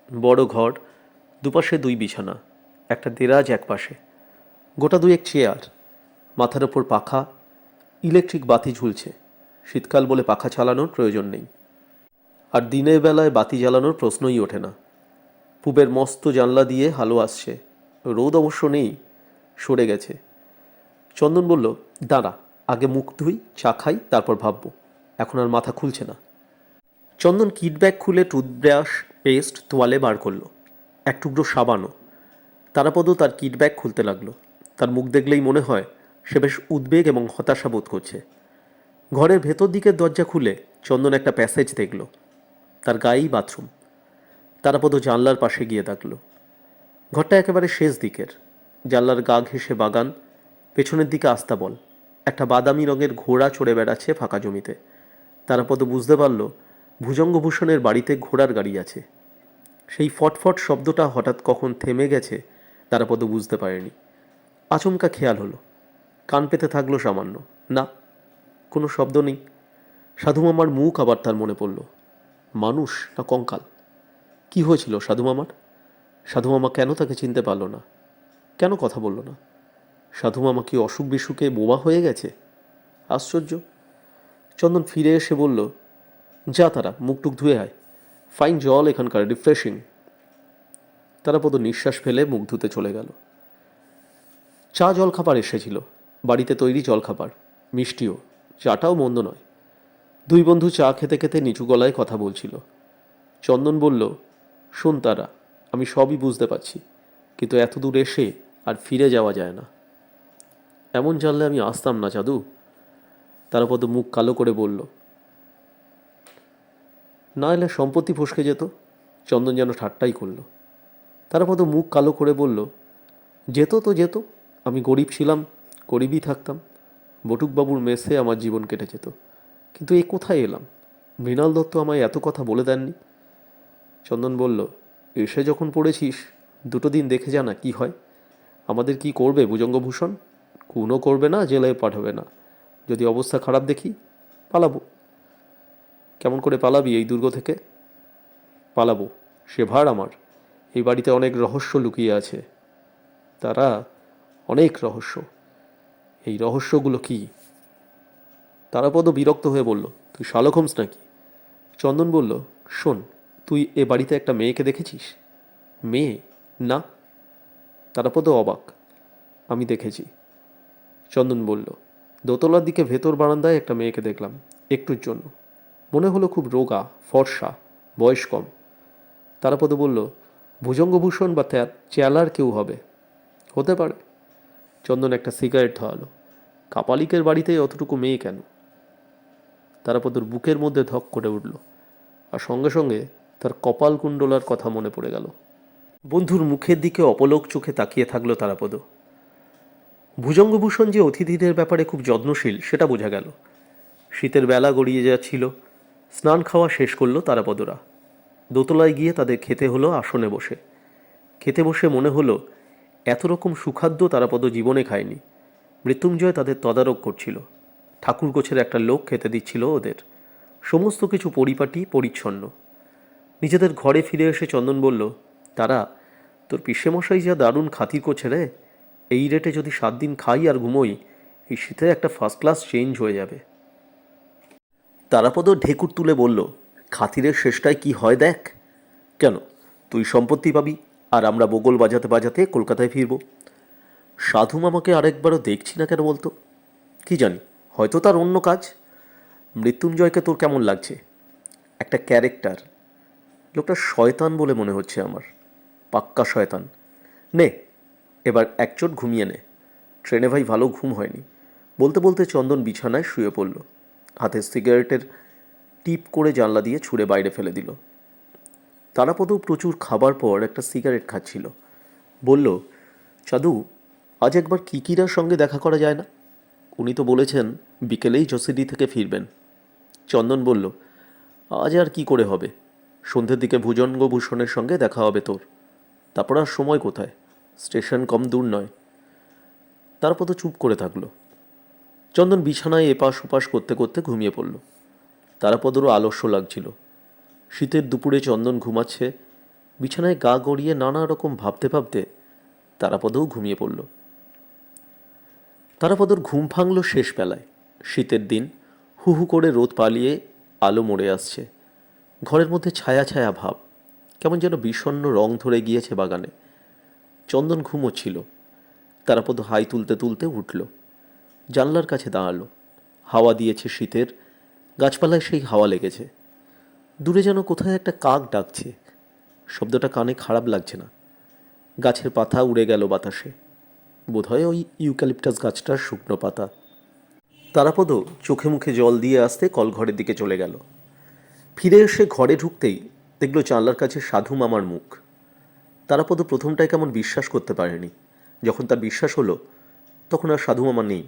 বড় ঘর, দুপাশে দুই বিছানা, একটা দেরাজ এক পাশে, গোটা দুয়েক চেয়ার, মাথার ওপর পাখা, ইলেকট্রিক বাতি ঝুলছে। শীতকাল বলে পাখা চালানোর প্রয়োজন নেই, আর দিনের বেলায় বাতি জ্বালানোর প্রশ্নই ওঠে না। পূবের মস্ত জানলা দিয়ে হালো আসছে, রোদ অবশ্য নেই, সরে গেছে। চন্দন বলল, দাঁড়া, আগে মুখ ধুই, চা খাই, তারপর ভাববো, এখন আর মাথা খুলছে না। চন্দন কিট ব্যাগ খুলে টুথব্রাশ, পেস্ট, তোয়ালে বার করলো, এক টুকরো সাবানও। তারাপদ তার কিট ব্যাগ খুলতে লাগলো। তার মুখ দেখলেই মনে হয় সে বেশ উদ্বেগ এবং হতাশা বোধ করছে। ঘরের ভেতর দিকের দরজা খুলে চন্দন একটা প্যাসেজ দেখল, তার গায়েই বাথরুম। তারাপদ জানলার পাশে গিয়ে থাকলো। ঘরটা একেবারে শেষ দিকের, জানলার গা ঘেঁষে বাগান, পেছনের দিকে আস্তাবল, একটা বাদামি রঙের ঘোড়া চড়ে বেড়াচ্ছে ফাঁকা জমিতে। তারাপদ বুঝতে পারল ভুজঙ্গভূষণের বাড়িতে ঘোড়ার গাড়ি আছে। সেই ফটফট শব্দটা হঠাৎ কখন থেমে গেছে তারাপদ বুঝতে পারেনি। আচমকা খেয়াল হলো, কান পেতে থাকলো সামান্য, না, কোনো শব্দ নেই। সাধু মামার মুখ আবার তার মনে পড়ল। মানুষ না কঙ্কাল? কি হয়েছিল সাধু মামার? সাধু মামা কেন তাকে চিনতে পারল না? কেন কথা বলল না? সাধু মামা কি অসুখ বিসুখে বোবা হয়ে গেছে? আশ্চর্য। চন্দন ফিরে এসে বলল, যা তারা, মুখ টুক ধুয়ে আয়, ফাইন জল এখানকার, রিফ্রেশিং। তারাপদ নিঃশ্বাস ফেলে মুখ ধুতে চলে গেল। চা জলখাবার এসেছিল, বাড়িতে তৈরি জলখাবার, মিষ্টিও, চাটাও মন্দ নয়। দুই বন্ধু চা খেতে খেতে নিচু গলায় কথা বলছিল। চন্দন বলল, শোন তারা, আমি সবই বুঝতে পারছি, কিন্তু এত দূর এসে আর ফিরে যাওয়া যায় না। এমন জানলে আমি আসতাম না জাদু। তারাপদ মুখ কালো করে বলল, না এলে সম্পত্তি ফসকে যেত। চন্দন যেন ঠাট্টাই করল। তারাপদ মুখ কালো করে বলল, যেত তো যেত, আমি গরিব ছিলাম, গরিবই থাকতাম, বটুকবাবুর মেসে আমার জীবন কেটে যেত। কিন্তু এ কোথায় এলাম? মৃণাল দত্ত আমায় এত কথা বলে দেননি। চন্দন বলল, এসে যখন পড়েছিস, দুটো দিন দেখে যা না কি হয়। আমাদের কি করবে ভুজঙ্গভূষণ? খুনও করবে না, জেলায় পাঠাবে না। যদি অবস্থা খারাপ দেখি, পালাবো। কেমন করে পালাবি এই দুর্গ থেকে? পালাবো, সে ভার আমার। এই বাড়িতে অনেক রহস্য লুকিয়ে আছে, তারা, অনেক রহস্য। এই রহস্যগুলো কি? তারাপদ বিরক্ত হয়ে বলল, তুই শার্লক হোমস নাকি? চন্দন বলল, শোন, তুই এ বাড়িতে একটা মেয়েকে দেখেছিস? মেয়ে? না। তারাপদ অবাক, আমি দেখেছি। চন্দন বলল, দোতলার দিকে ভেতর বারান্দায় একটা মেয়েকে দেখলাম, একটুর জন্য। মনে হলো খুব রোগা, ফর্সা, বয়স কম। তারাপদ বলল, ভুজঙ্গভূষণ বা চেলার কেউ হবে। হতে পারে। চন্দন একটা সিগারেট ধরালো। কাপালিকের বাড়িতে অতটুকু মেয়ে কেন? তারাপদর বুকের মধ্যে ধক করে উঠল, আর সঙ্গে সঙ্গে তার কপাল কুণ্ডলার কথা মনে পড়ে গেল। বন্ধুর মুখের দিকে অপলক চোখে তাকিয়ে থাকলো তারাপদ। ভুজঙ্গভূষণ যে অতিথিদের ব্যাপারে খুব যত্নশীল সেটা বোঝা গেল। শীতের বেলা গড়িয়ে যাচ্ছিল। স্নান খাওয়া শেষ করলো তারাপদরা। দোতলায় গিয়ে তাদের খেতে হলো আসনে বসে। খেতে বসে মনে হলো এত রকম সুখাদ্য তারাপদ জীবনে খায়নি। মৃত্যুঞ্জয় তাদের তদারক করছিল। ঠাকুর গোছের একটা লোক খেতে দিচ্ছিল ওদের। সমস্ত কিছু পরিপাটি, পরিচ্ছন্ন। নিজেদের ঘরে ফিরে এসে চন্দন বলল, তারা, তোর পিসেমশাই যা দারুণ খাতির করছে রে। এই রেটে যদি 7 দিন খাই আর ঘুমোই, এই শীতে একটা ফার্স্ট ক্লাস চেঞ্জ হয়ে যাবে। তারাপদ ঢেকুর তুলে বলল, খাতিরের শেষটায় কি হয় দেখ। কেন? তুই সম্পত্তি পাবি, আর আমরা বগল বাজাতে বাজাতে কলকাতায় ফিরব। সাধু মামাকে আরেকবারও দেখছি না কেন বলতো? কি জানি, হয়তো তার অন্য কাজ। মৃত্যুঞ্জয়কে তোর কেমন লাগছে? একটা ক্যারেক্টার। লোকটা শয়তান বলে মনে হচ্ছে আমার, পাক্কা শয়তান। নে, এবার একচোট ঘুমিয়ে নে। ট্রেনে ভাই ভালো ঘুম হয়নি। বলতে বলতে চন্দন বিছানায় শুয়ে পড়ল। হাতে সিগারেটের টিপ করে জানলা দিয়ে ছুঁড়ে বাইরে ফেলে দিল। তারাপদ প্রচুর খাবার পর একটা সিগারেট খাচ্ছিল। বলল, চাঁদু, আজ একবার কিকিরার সঙ্গে দেখা করা যায় না? উনি তো বলেছেন বিকেলেই জসিডি থেকে ফিরবেন। চন্দন বলল, আজ আর কি করে হবে? সন্ধ্যের দিকে ভুজঙ্গভূষণের সঙ্গে দেখা হবে তোর। তারপর আর সময় কোথায়? স্টেশন কম দূর নয়। তারাপদ চুপ করে থাকলো। চন্দন বিছানায় এপাশ ওপাশ করতে করতে ঘুমিয়ে পড়ল। তারাপদরও আলস্য লাগছিল। শীতের দুপুরে চন্দন ঘুমাচ্ছে। বিছানায় গা গড়িয়ে নানা রকম ভাবতে ভাবতে তারাপদও ঘুমিয়ে পড়ল। তারাপদর ঘুম ভাঙল শেষ বেলায়। শীতের দিন, হু হু করে রোদ পালিয়ে আলো মরে আসছে। ঘরের মধ্যে ছায়া ছায়া ভাব, কেমন যেন বিষণ্ণ রং ধরে গিয়েছে বাগানে। চন্দন ঘুমোচ্ছিল। তারাপদ হাই তুলতে তুলতে উঠল। জানলার কাছে দাঁড়ালো। হাওয়া দিয়েছে শীতের, গাছপালায় সেই হাওয়া লেগেছে। দূরে যেন কোথায় একটা কাক ডাকছে। শব্দটা কানে খারাপ লাগছে না। গাছের পাতা উড়ে গেল বাতাসে। বোধহয় ওই ইউক্যালিপটাস গাছটার শুকনো পাতা। তারাপদ চোখে মুখে জল দিয়ে আসতে কলঘরের দিকে চলে গেল। ফিরে এসে ঘরে ঢুকতেই দেখল জানলার কাছে সাধু মামার মুখ। তারাপদ প্রথমটায় কেমন বিশ্বাস করতে পারেনি। যখন তার বিশ্বাস হলো, তখন আর সাধু মামা নেই।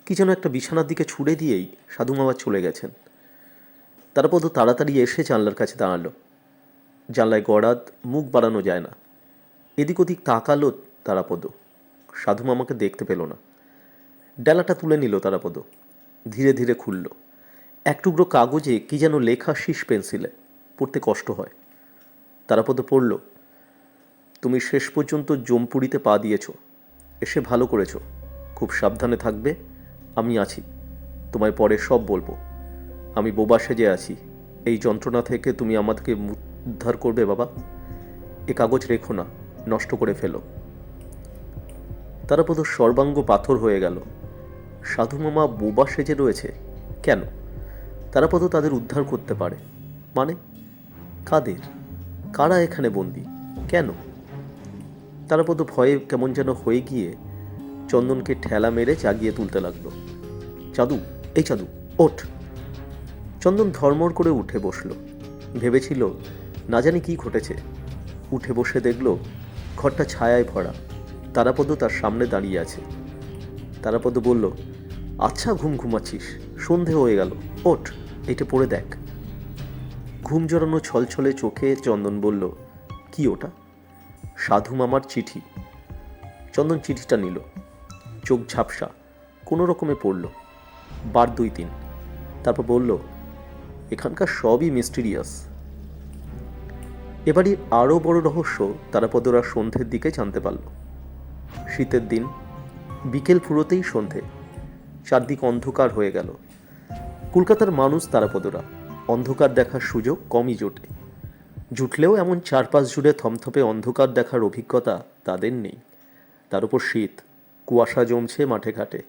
কি যেন একটা বিছানার দিকে ছুড়ে দিয়েই সাধু মামা চলে গেছেন। তারাপদ তাড়াতাড়ি এসে জানলার কাছে দাঁড়ালো। জানলায় গড়াত, মুখ বাড়ানো যায় না। এদিক ওদিক তাকালো তারাপদ। সাধু মামাকে দেখতে পেল না। ডালাটা তুলে নিল তারাপদ। ধীরে ধীরে খুলল। এক টুকরো কাগজে কি যেন লেখা শীষ পেন্সিলে। পড়তে কষ্ট হয়। তারাপদ পড়ল, তুমি শেষ পর্যন্ত জমপুরিতে পা দিয়েছ। এসে ভালো করেছ। খুব সাবধানে থাকবে। আমি আছি। তোমায় পরে সব বলবো। আমি বোবা সেজে আছি। এই যন্ত্রণা থেকে তুমি আমাদেরকে উদ্ধার করবে বাবা। এ কাগজ রেখো না, নষ্ট করে ফেলো। তারাপদ সর্বাঙ্গ পাথর হয়ে গেল। সাধু মামা বোবা সেজে রয়েছে কেন? তারাপদ তাদের উদ্ধার করতে পারে মানে? কাদের? কারা এখানে বন্দী? কেন? তারাপদ ভয়ে কেমন যেন হয়ে গিয়ে চন্দনকে ঠেলা মেরে জাগিয়ে তুলতে লাগলো। চাঁদু, এই চাঁদু, ওঠ। চন্দন ধর্মর করে উঠে বসল। ভেবেছিল না জানি কি ঘটেছে। উঠে বসে দেখল ঘরটা ছায়ায় ভরা। তারাপদ তার সামনে দাঁড়িয়ে আছে। তারাপদ বলল, আচ্ছা ঘুম ঘুমাচ্ছিস? সন্ধে হয়ে গেল, ওঠ, এটা পড়ে দেখ। ঘুম জড়ানো ছলছলে চোখে চন্দন বলল, কি ওটা? সাধু মামার চিঠি। চন্দন চিঠিটা নিল। চোখ ঝাপসা, কোনো রকমে পড়ল। বার 2-3। তারপর বলল, এখানকার সবই মিস্টিরিয়াস। এবারই আরও বড় রহস্য তারাপদরা সন্ধ্যের দিকে জানতে পারল। শীতের দিন, বিকেল ফুরোতেই সন্ধে। চারদিক অন্ধকার হয়ে গেল। কলকাতার মানুষ তারাপদরা। অন্ধকার দেখার সুযোগ কমই জোটে। জুটলেও এমন 4-5 জুড়ে থমথপে অন্ধকার দেখার অভিজ্ঞতা তাদের নেই। তার উপর শীত, কুয়াশা জমছে মাঠে ঘাটে।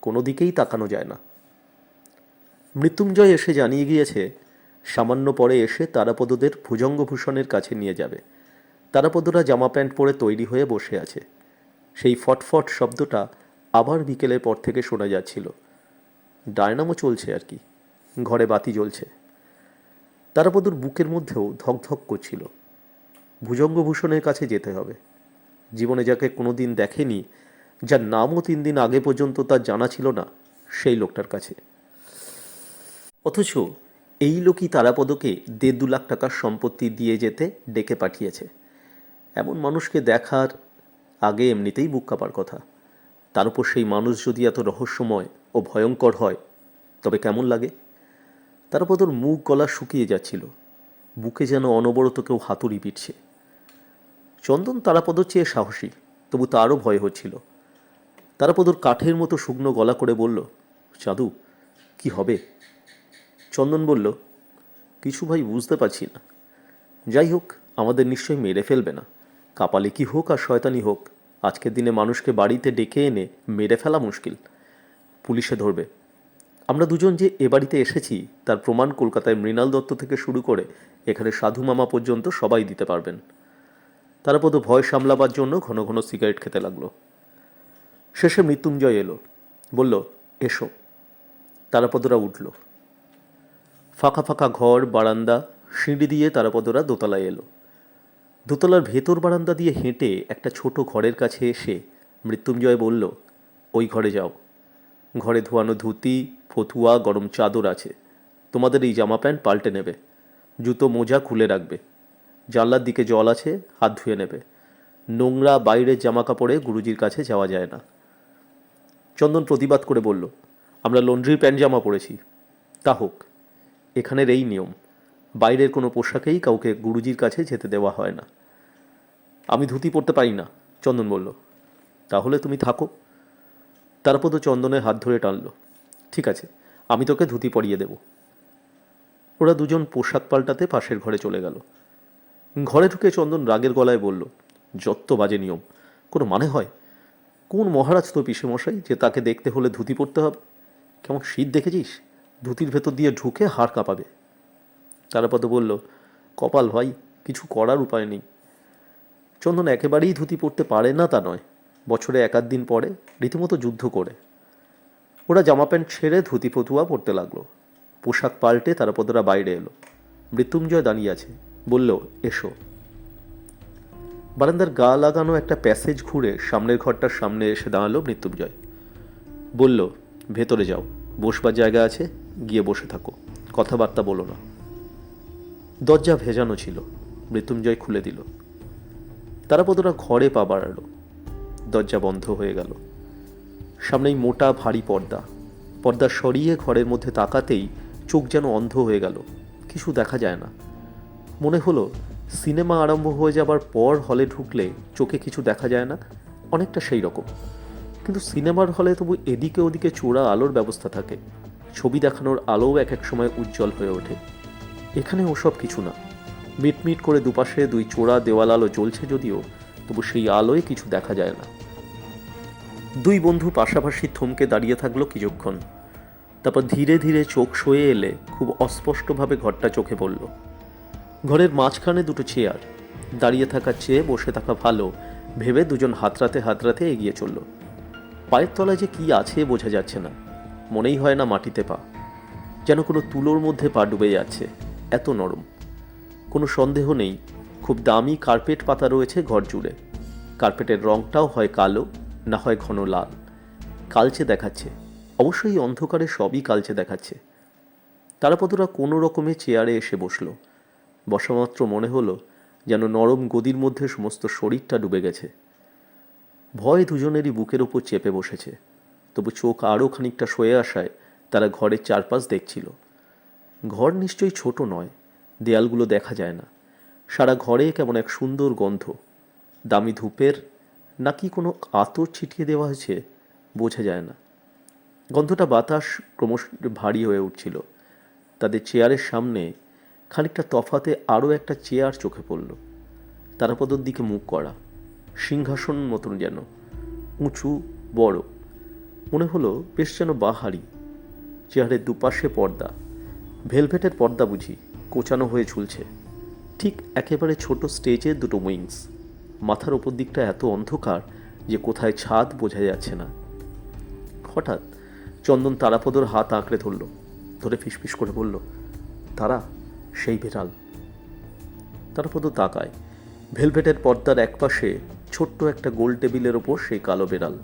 কোনো দিকেই তাকানো যায় না। মৃত্যুঞ্জয় এসে জানিয়ে গিয়েছে সামান্য পরে এসে তারাপদদের ভুজঙ্গভূষণের কাছে নিয়ে যাবে। তারাপদরা জামা প্যান্ট পরে তৈরি হয়ে বসে আছে। সেই ফটফট শব্দটা আবার বিকেলের পর থেকে শোনা যাচ্ছিল। ডায়নামো চলছে আর কি। ঘরে বাতি জ্বলছে। তারাপদর বুকের মধ্যেও ধকধক করছিল। ভুজঙ্গভূষণের কাছে যেতে হবে। জীবনে যাকে কোনোদিন দেখেনি, যার নামও 3 দিন আগে পর্যন্ত তার জানা ছিল না, সেই লোকটার কাছে। অথচ এই লোকই তারাপদকে 1.5 লাখ টাকার সম্পত্তি দিয়ে যেতে ডেকে পাঠিয়েছে। এমন মানুষকে দেখার আগে এমনিতেই বুক কাঁপার কথা। তার উপর সেই মানুষ যদি এত রহস্যময় ও ভয়ঙ্কর হয়, তবে কেমন লাগে? তারাপদর মুখ গলা শুকিয়ে যাচ্ছিল। বুকে যেন অনবরত কেউ হাতুড়ি পিটছে। চন্দন তারাপদর চেয়ে সাহসী, তবু তারও ভয় হচ্ছিল। তারাপদর কাঠের মতো শুকনো গলা করে বলল, চাঁদু, কি হবে? চন্দন বলল, কিছু ভাই বুঝতে পারছি না। যাই হোক, আমাদের নিশ্চয়ই মেরে ফেলবে না। কাপালে কি হোক আর শয়তানি হোক, আজকের দিনে মানুষকে বাড়িতে ডেকে এনে মেরে ফেলা মুশকিল। পুলিশে ধরবে। আমরা দুজন যে এ বাড়িতে এসেছি তার প্রমাণ কলকাতায় মৃণাল দত্ত থেকে শুরু করে এখানে সাধু মামা পর্যন্ত সবাই দিতে পারবেন। তারাপদ ভয় সামলাবার জন্য ঘন ঘন সিগারেট খেতে লাগলো। শেষে মৃত্যুঞ্জয় এলো। বলল, এসো। তারাপদরা উঠল। ফাঁকা ফাঁকা ঘর, বারান্দা, সিঁড়ি দিয়ে তারাপদরা দোতলায় এলো। দোতলার ভেতর বারান্দা দিয়ে হেঁটে একটা ছোট ঘরের কাছে এসে মৃত্যুঞ্জয় বলল, ওই ঘরে যাও। ঘরে ধোয়ানো ধুতি, ফতুয়া, গরম চাদর আছে। তোমাদের এই জামা প্যান্ট পাল্টে নেবে, জুতো মোজা খুলে রাখবে। জানলার দিকে জল আছে, হাত ধুয়ে নেবে। নোংরা বাইরের জামা কাপড়ে গুরুজির কাছে যাওয়া যায় না। চন্দন প্রতিবাদ করে বলল, আমরা লন্ড্রির প্যান্ট জামা পরেছি। তা হোক, এখানের এই নিয়ম, বাইরের কোনো পোশাকেই কাউকে গুরুজির কাছে যেতে দেওয়া হয় না। আমি ধুতি পরতে পারি না, চন্দন বলল। তাহলে তুমি থাকো। তারপর তো চন্দনের হাত ধরে টানল। ঠিক আছে, আমি তোকে ধুতি পরিয়ে দেব। ওরা দুজন পোশাক পাল্টাতে পাশের ঘরে চলে গেল। ঘরে ঢুকে চন্দন রাগের গলায় বলল, যত বাজে নিয়ম, কোনো মানে হয়? কোন মহারাজ তো পিসেমশাই যে তাকে দেখতে হলে ধুতি পরতে হবে? কেমন শীত দেখেছিস? ধুতির ভেতর দিয়ে ঢুকে হাড় কাঁপাবে। তারাপদ বলল, কপাল ভাই, কিছু করার উপায় নেই। চন্দন একেবারেই ধুতি পরতে পারে না তা নয়, বছরে এক আধ দিন পরে, রীতিমতো যুদ্ধ করে। ওরা জামা প্যান্ট ছেড়ে ধুতি ফতুয়া পরতে লাগলো। পোশাক পাল্টে তারাপদরা বাইরে এলো। মৃত্যুঞ্জয় দাঁড়িয়ে আছে, বলল, এসো। বারান্দার গা লাগানো একটা প্যাসেজ ঘুরে সামনের ঘরটার সামনে এসে দাঁড়ালো মৃত্যুঞ্জয়। বলল, ভেতরে যাও, বসবার জায়গা আছে, গিয়ে বসে থাকো, কথাবার্তা বলো না। দরজা ভেজানো ছিল, মৃত্যুঞ্জয় খুলে দিল। তারাপদরা ঘরে পা বাড়ালো। দরজা বন্ধ হয়ে গেল। সামনেই মোটা ভারী পর্দা। পর্দা সরিয়ে ঘরের মধ্যে তাকাতেই চোখ যেন অন্ধ হয়ে গেল, কিছু দেখা যায় না। মনে হলো সিনেমা আরম্ভ হয়ে যাবার পর হলে ঢুকলে চোখে কিছু দেখা যায় না, অনেকটা সেই রকম। কিন্তু সিনেমার হলে তবু এদিকে ওদিকে চোরা আলোর ব্যবস্থা থাকে, ছবি দেখানোর আলোও এক এক সময় উজ্জ্বল হয়ে ওঠে। এখানে ওসব কিছু না। মিটমিট করে দুপাশে দুই চোরা দেওয়াল আলো জ্বলছে যদিও, তবু সেই আলোয় কিছু দেখা যায় না। দুই বন্ধু পাশাপাশি থমকে দাঁড়িয়ে থাকলো কিছুক্ষণ। তারপর ধীরে ধীরে চোখ সয়ে এলে খুব অস্পষ্টভাবে ঘরটা চোখে পড়ল। ঘরের মাঝখানে দুটো চেয়ার, দাঁড়িয়ে থাকার চেয়ে বসে থাকা ভালো ভেবে দুজন হাতড়াতে হাতড়াতে এগিয়ে চলল। পায়ের তলায় যে কি আছে বোঝা যাচ্ছে না, মনেই হয় না মাটিতে পা, যেন কোনো তুলোর মধ্যে পা ডুবে যাচ্ছে, এত নরম। কোনো সন্দেহ নেই, খুব দামি কার্পেট পাতা রয়েছে ঘর জুড়ে। কার্পেটের রংটাও হয় কালো, না হয় ঘন লাল, কালচে দেখাচ্ছে। অবশ্যই অন্ধকারে সবই কালচে দেখাচ্ছে। তারাপদরা কোনো রকমে চেয়ারে এসে বসল। বসামাত্র মনে হলো যেন নরম গদির মধ্যে সমস্ত শরীরটা ডুবে গেছে। ভয় দুজনেরই বুকের ওপর চেপে বসেছে, তবু চোখ আরও খানিকটা সয়ে আসায় তারা ঘরের চারপাশ দেখছিল। ঘর নিশ্চয়ই ছোট নয়, দেয়ালগুলো দেখা যায় না। সারা ঘরে কেমন এক সুন্দর গন্ধ, দামি ধূপের নাকি কোনো আতর ছিটিয়ে দেওয়া হয়েছে বোঝা যায় না। গন্ধটা বাতাস ক্রমশ ভারী হয়ে উঠছিল। তাদের চেয়ারের সামনে খানিকটা তফাতে আরও একটা চেয়ার চোখে পড়ল। তারাপদর দিকে মুখ করা, সিংহাসন মতন যেন, উঁচু বড়, মনে হলো বেশ যেন বাহারি। চেয়ারের দুপাশে পর্দা, ভেলভেটের পর্দা বুঝি, কোচানো হয়ে ঝুলছে। ঠিক একেবারে ছোট স্টেজের দুটো উইংস। মাথার ওপর দিকটা এত অন্ধকার যে কোথায় ছাদ বোঝা যাচ্ছে না। হঠাৎ চন্দন তারাপদর হাত আঁকড়ে ধরল, ধরে ফিসফিস করে বলল, তারা, সেই বেড়াল। তারাপদ তাকায়। ভেলভেটের পর্দার একপাশে ছোট্ট একটা গোল টেবিলের ওপর সেই কালো বেড়াল,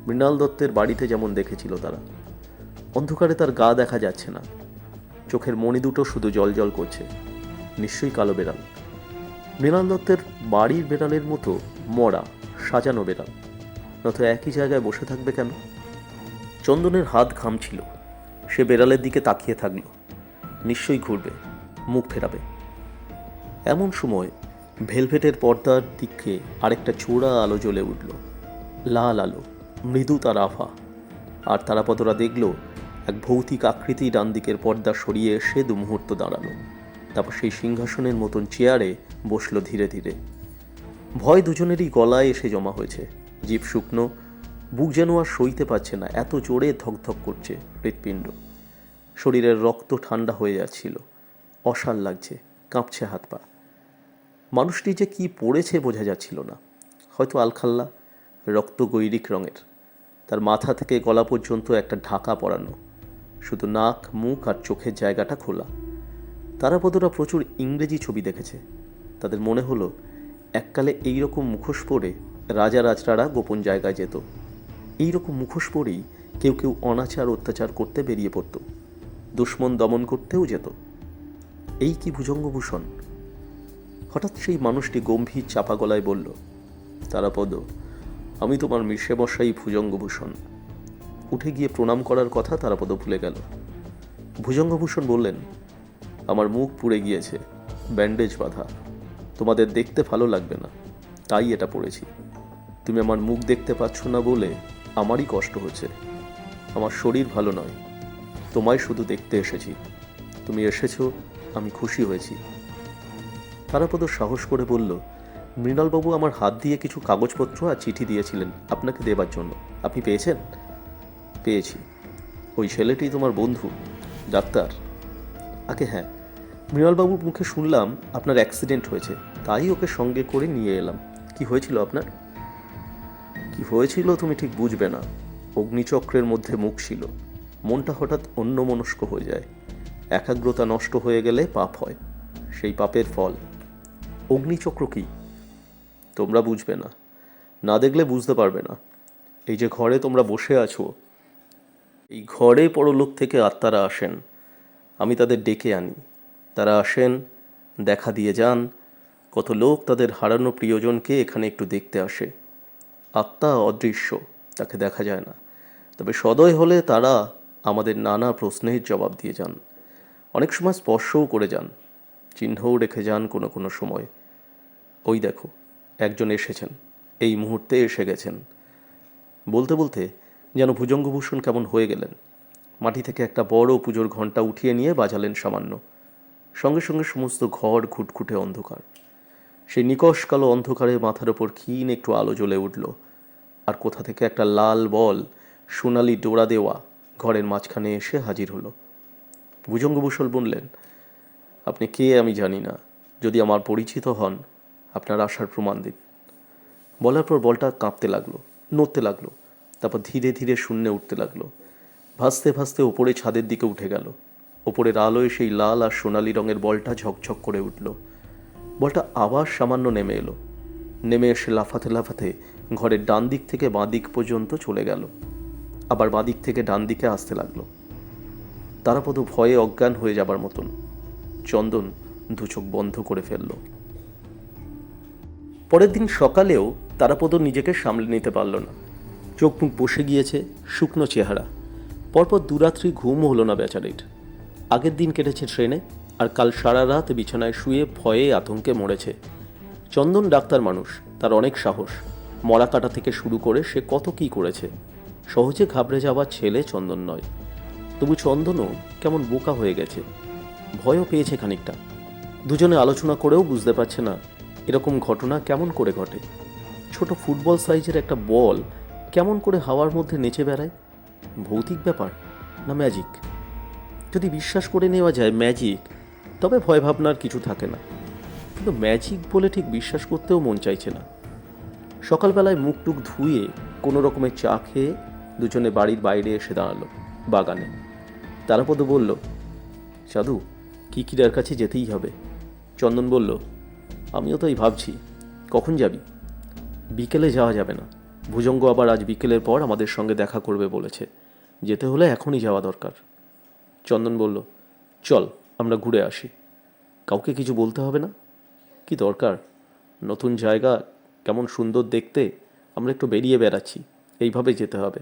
মৃণাল দত্তের বাড়িতে যেমন দেখেছিল তারা। অন্ধকারে তার গা দেখা যাচ্ছে না, চোখের মণি দুটো শুধু জল জল করছে। নিশ্চয়ই কালো বেড়াল, মৃণাল দত্তের বাড়ির বেড়ালের মতো মরা সাজানো বেড়াল, নয়তো একই জায়গায় বসে থাকবে কেন? চন্দনের হাত ঘামছিল। সে বেড়ালের দিকে তাকিয়ে থাকলো। নিশ্চয়ই ঘুরবে, মুখ ফেরাবে। এমন সময় ভেলভেটের পর্দার দিকে আরেকটা চোরা আলো জ্বলে উঠল, লাল আলো, মৃদু তার আভা। আর তারাপদরা দেখল এক ভৌতিক আকৃতি ডান দিকের পর্দা সরিয়ে এসে দুমুহূর্ত দাঁড়ালো। তারপর সেই সিংহাসনের মতন চেয়ারে বসলো ধীরে ধীরে। ভয় দুজনেরই গলায় এসে জমা হয়েছে, জিভ শুকনো, বুক যেন আর সইতে পারছে না, এত জোরে ধকধক করছে হৃৎপিণ্ড। শরীরের রক্ত ঠান্ডা হয়ে যাচ্ছিল, অসাড় লাগছে, কাঁপছে হাত পা। মানুষটি যে কি পড়েছে বোঝা যাচ্ছিল না, হয়তো আলখাল্লা, রক্ত গৈরিক রঙের। তার মাথা থেকে গলা পর্যন্ত একটা ঢাকা পরানো, শুধু নাক, মুখ আর চোখের জায়গাটা খোলা। তারাপদরা প্রচুর ইংরেজি ছবি দেখেছে। তাদের মনে হলো এককালে এইরকম মুখোশ পরে রাজা রাজরারা গোপন জায়গায় যেত। এইরকম মুখোশ পরেই কেউ কেউ অনাচার অত্যাচার করতে বেরিয়ে পড়ত, দুশ্মন দমন করতেও যেত। এই কি ভুজঙ্গভূষণ? হঠাৎ সেই মানুষটি গম্ভীর চাপা গলায় বলল, তারাপদ, আমি তোমার মিশেমশাই ভুজঙ্গভূষণ। উঠে গিয়ে প্রণাম করার কথা তারাপদ ভুলে গেল। ভুজঙ্গভূষণ বললেন, আমার মুখ পুড়ে গিয়েছে, ব্যান্ডেজ বাঁধা। তোমাদের দেখতে ভালো লাগবে না, তাই এটা পড়েছি। তুমি আমার মুখ দেখতে পাচ্ছ না বলে আমারই কষ্ট হচ্ছে। আমার শরীর ভালো নয়, তোমায় শুধু দেখতে এসেছি। তুমি এসেছো, আমি খুশি হয়েছি। তারাপদ সাহস করে বলল, মৃণালবাবু আমার হাত দিয়ে কিছু কাগজপত্র আর চিঠি দিয়েছিলেন আপনাকে দেবার জন্য। আপনি পেয়েছেন? পেয়েছি। ওই ছেলেটি তোমার বন্ধু, ডাক্তার? আগে হ্যাঁ, মৃণালবাবুর মুখে শুনলাম আপনার অ্যাক্সিডেন্ট হয়েছে, তাই ওকে সঙ্গে করে নিয়ে এলাম। কি হয়েছিল আপনার? কি হয়েছিল তুমি ঠিক বুঝবে না। অগ্নিচক্রের মধ্যে মুখ ছিল। মনটা হঠাৎ অন্যমনস্ক হয়ে যায়। একাগ্রতা নষ্ট হয়ে গেলে পাপ হয়, সেই পাপের ফল। অগ্নিচক্র কি? তোমরা বুঝবে না, না দেখলে বুঝতে পারবে না। এই যে ঘরে তোমরা বসে আছো, এই ঘরে পরলোক থেকে আত্মারা আসেন। আমি তাদের ডেকে আনি, তারা আসেন, দেখা দিয়ে যান। কত লোক তাদের হারানো প্রিয়জনকে এখানে একটু দেখতে আসে। আত্মা অদৃশ্য, তাকে দেখা যায় না, তবে সদয় হলে তারা আমাদের নানা প্রশ্নের জবাব দিয়ে যান। অনেক সময় স্পর্শও করে যান, চিহ্নও রেখে যান কোনো কোনো সময়। ওই দেখো, একজন এসেছেন, এই মুহূর্তে এসে গেছেন। বলতে বলতে যেন ভুজঙ্গভূষণ কেমন হয়ে গেলেন। মাটি থেকে একটা বড় পুজোর ঘণ্টা উঠিয়ে নিয়ে বাজালেন সামান্য। সঙ্গে সঙ্গে সমস্ত ঘর ঘুটঘুটে অন্ধকার। সেই নিকষ কালো অন্ধকারে মাথার ওপর ক্ষীণ একটু আলো জ্বলে উঠল, আর কোথা থেকে একটা লাল বল সোনালি ডোরা দেওয়া ঘরের মাঝখানে এসে হাজির হলো। ভুজঙ্গভূষণ বললেন, আপনি কে আমি জানি না, যদি আমার পরিচিত হন আপনার আসার প্রমাণ দিন। বলার পর বলটা কাঁপতে লাগলো, নড়তে লাগলো, তারপর ধীরে ধীরে শূন্যে উঠতে লাগলো। ভাসতে ভাসতে ওপরে ছাদের দিকে উঠে গেল। ওপরের আলোয় সেই লাল আর সোনালি রঙের বলটা ঝকঝক করে উঠল। বলটা আবার সামান্য নেমে এলো, নেমে এসে লাফাতে লাফাতে ঘরের ডান দিক থেকে বাঁ দিক পর্যন্ত চলে গেল, আবার বাঁ দিক থেকে ডান দিকে আসতে লাগলো। তারাপদ ভয়ে অজ্ঞান হয়ে যাবার মতন। চন্দন দুচোখ বন্ধ করে ফেলল। পরের দিন সকালেও তারাপদ নিজেকে সামলে নিতে পারল না। চোখ মুখ বসে গিয়েছে, শুকনো চেহারা। পরপর দুরাত্রি ঘুম হলো না বেচারির। আগের দিন কেটেছে ট্রেনে, আর কাল সারা রাত বিছানায় শুয়ে ভয়ে আতঙ্কে মরেছে। চন্দন ডাক্তার মানুষ, তার অনেক সাহস। মরা কাটা থেকে শুরু করে সে কত কী করেছে। সহজে ঘাবড়ে যাওয়ার ছেলে চন্দন নয়। তবু চন্দনও কেমন বোকা হয়ে গেছে, ভয়ও পেয়েছে খানিকটা। দুজনে আলোচনা করেও বুঝতে পারছে না এরকম ঘটনা কেমন করে ঘটে। ছোট ফুটবল সাইজের একটা বল কেমন করে হাওয়ার মধ্যে নেচে বেড়ায়? ভৌতিক ব্যাপার না ম্যাজিক? যদি বিশ্বাস করে নেওয়া যায় ম্যাজিক, তবে ভয় ভাবনার কিছু থাকে না। কিন্তু ম্যাজিক বলে ঠিক বিশ্বাস করতেও মন চাইছে না। সকালবেলায় মুখ টুক ধুয়ে কোনো রকমের চা খেয়ে দুজনে বাড়ির বাইরে এসে দাঁড়ালো, বাগানে। তারাপদ বলল, সাধু, কিকিরার কাছে যেতেই হবে। চন্দন বলল, আমিও তাই ভাবছি। কখন যাবি? বিকেলে যাওয়া যাবে না। ভুজঙ্গ আবার আজ বিকেলের পর আমাদের সঙ্গে দেখা করবে বলেছে। যেতে হলে এখনই যাওয়া দরকার। চন্দন বলল, চল আমরা ঘুরে আসি। কাউকে কিছু বলতে হবে না। কি দরকার? নতুন জায়গা, কেমন সুন্দর দেখতে। আমরা একটু বেরিয়ে বেড়াচ্ছি, এইভাবে যেতে হবে।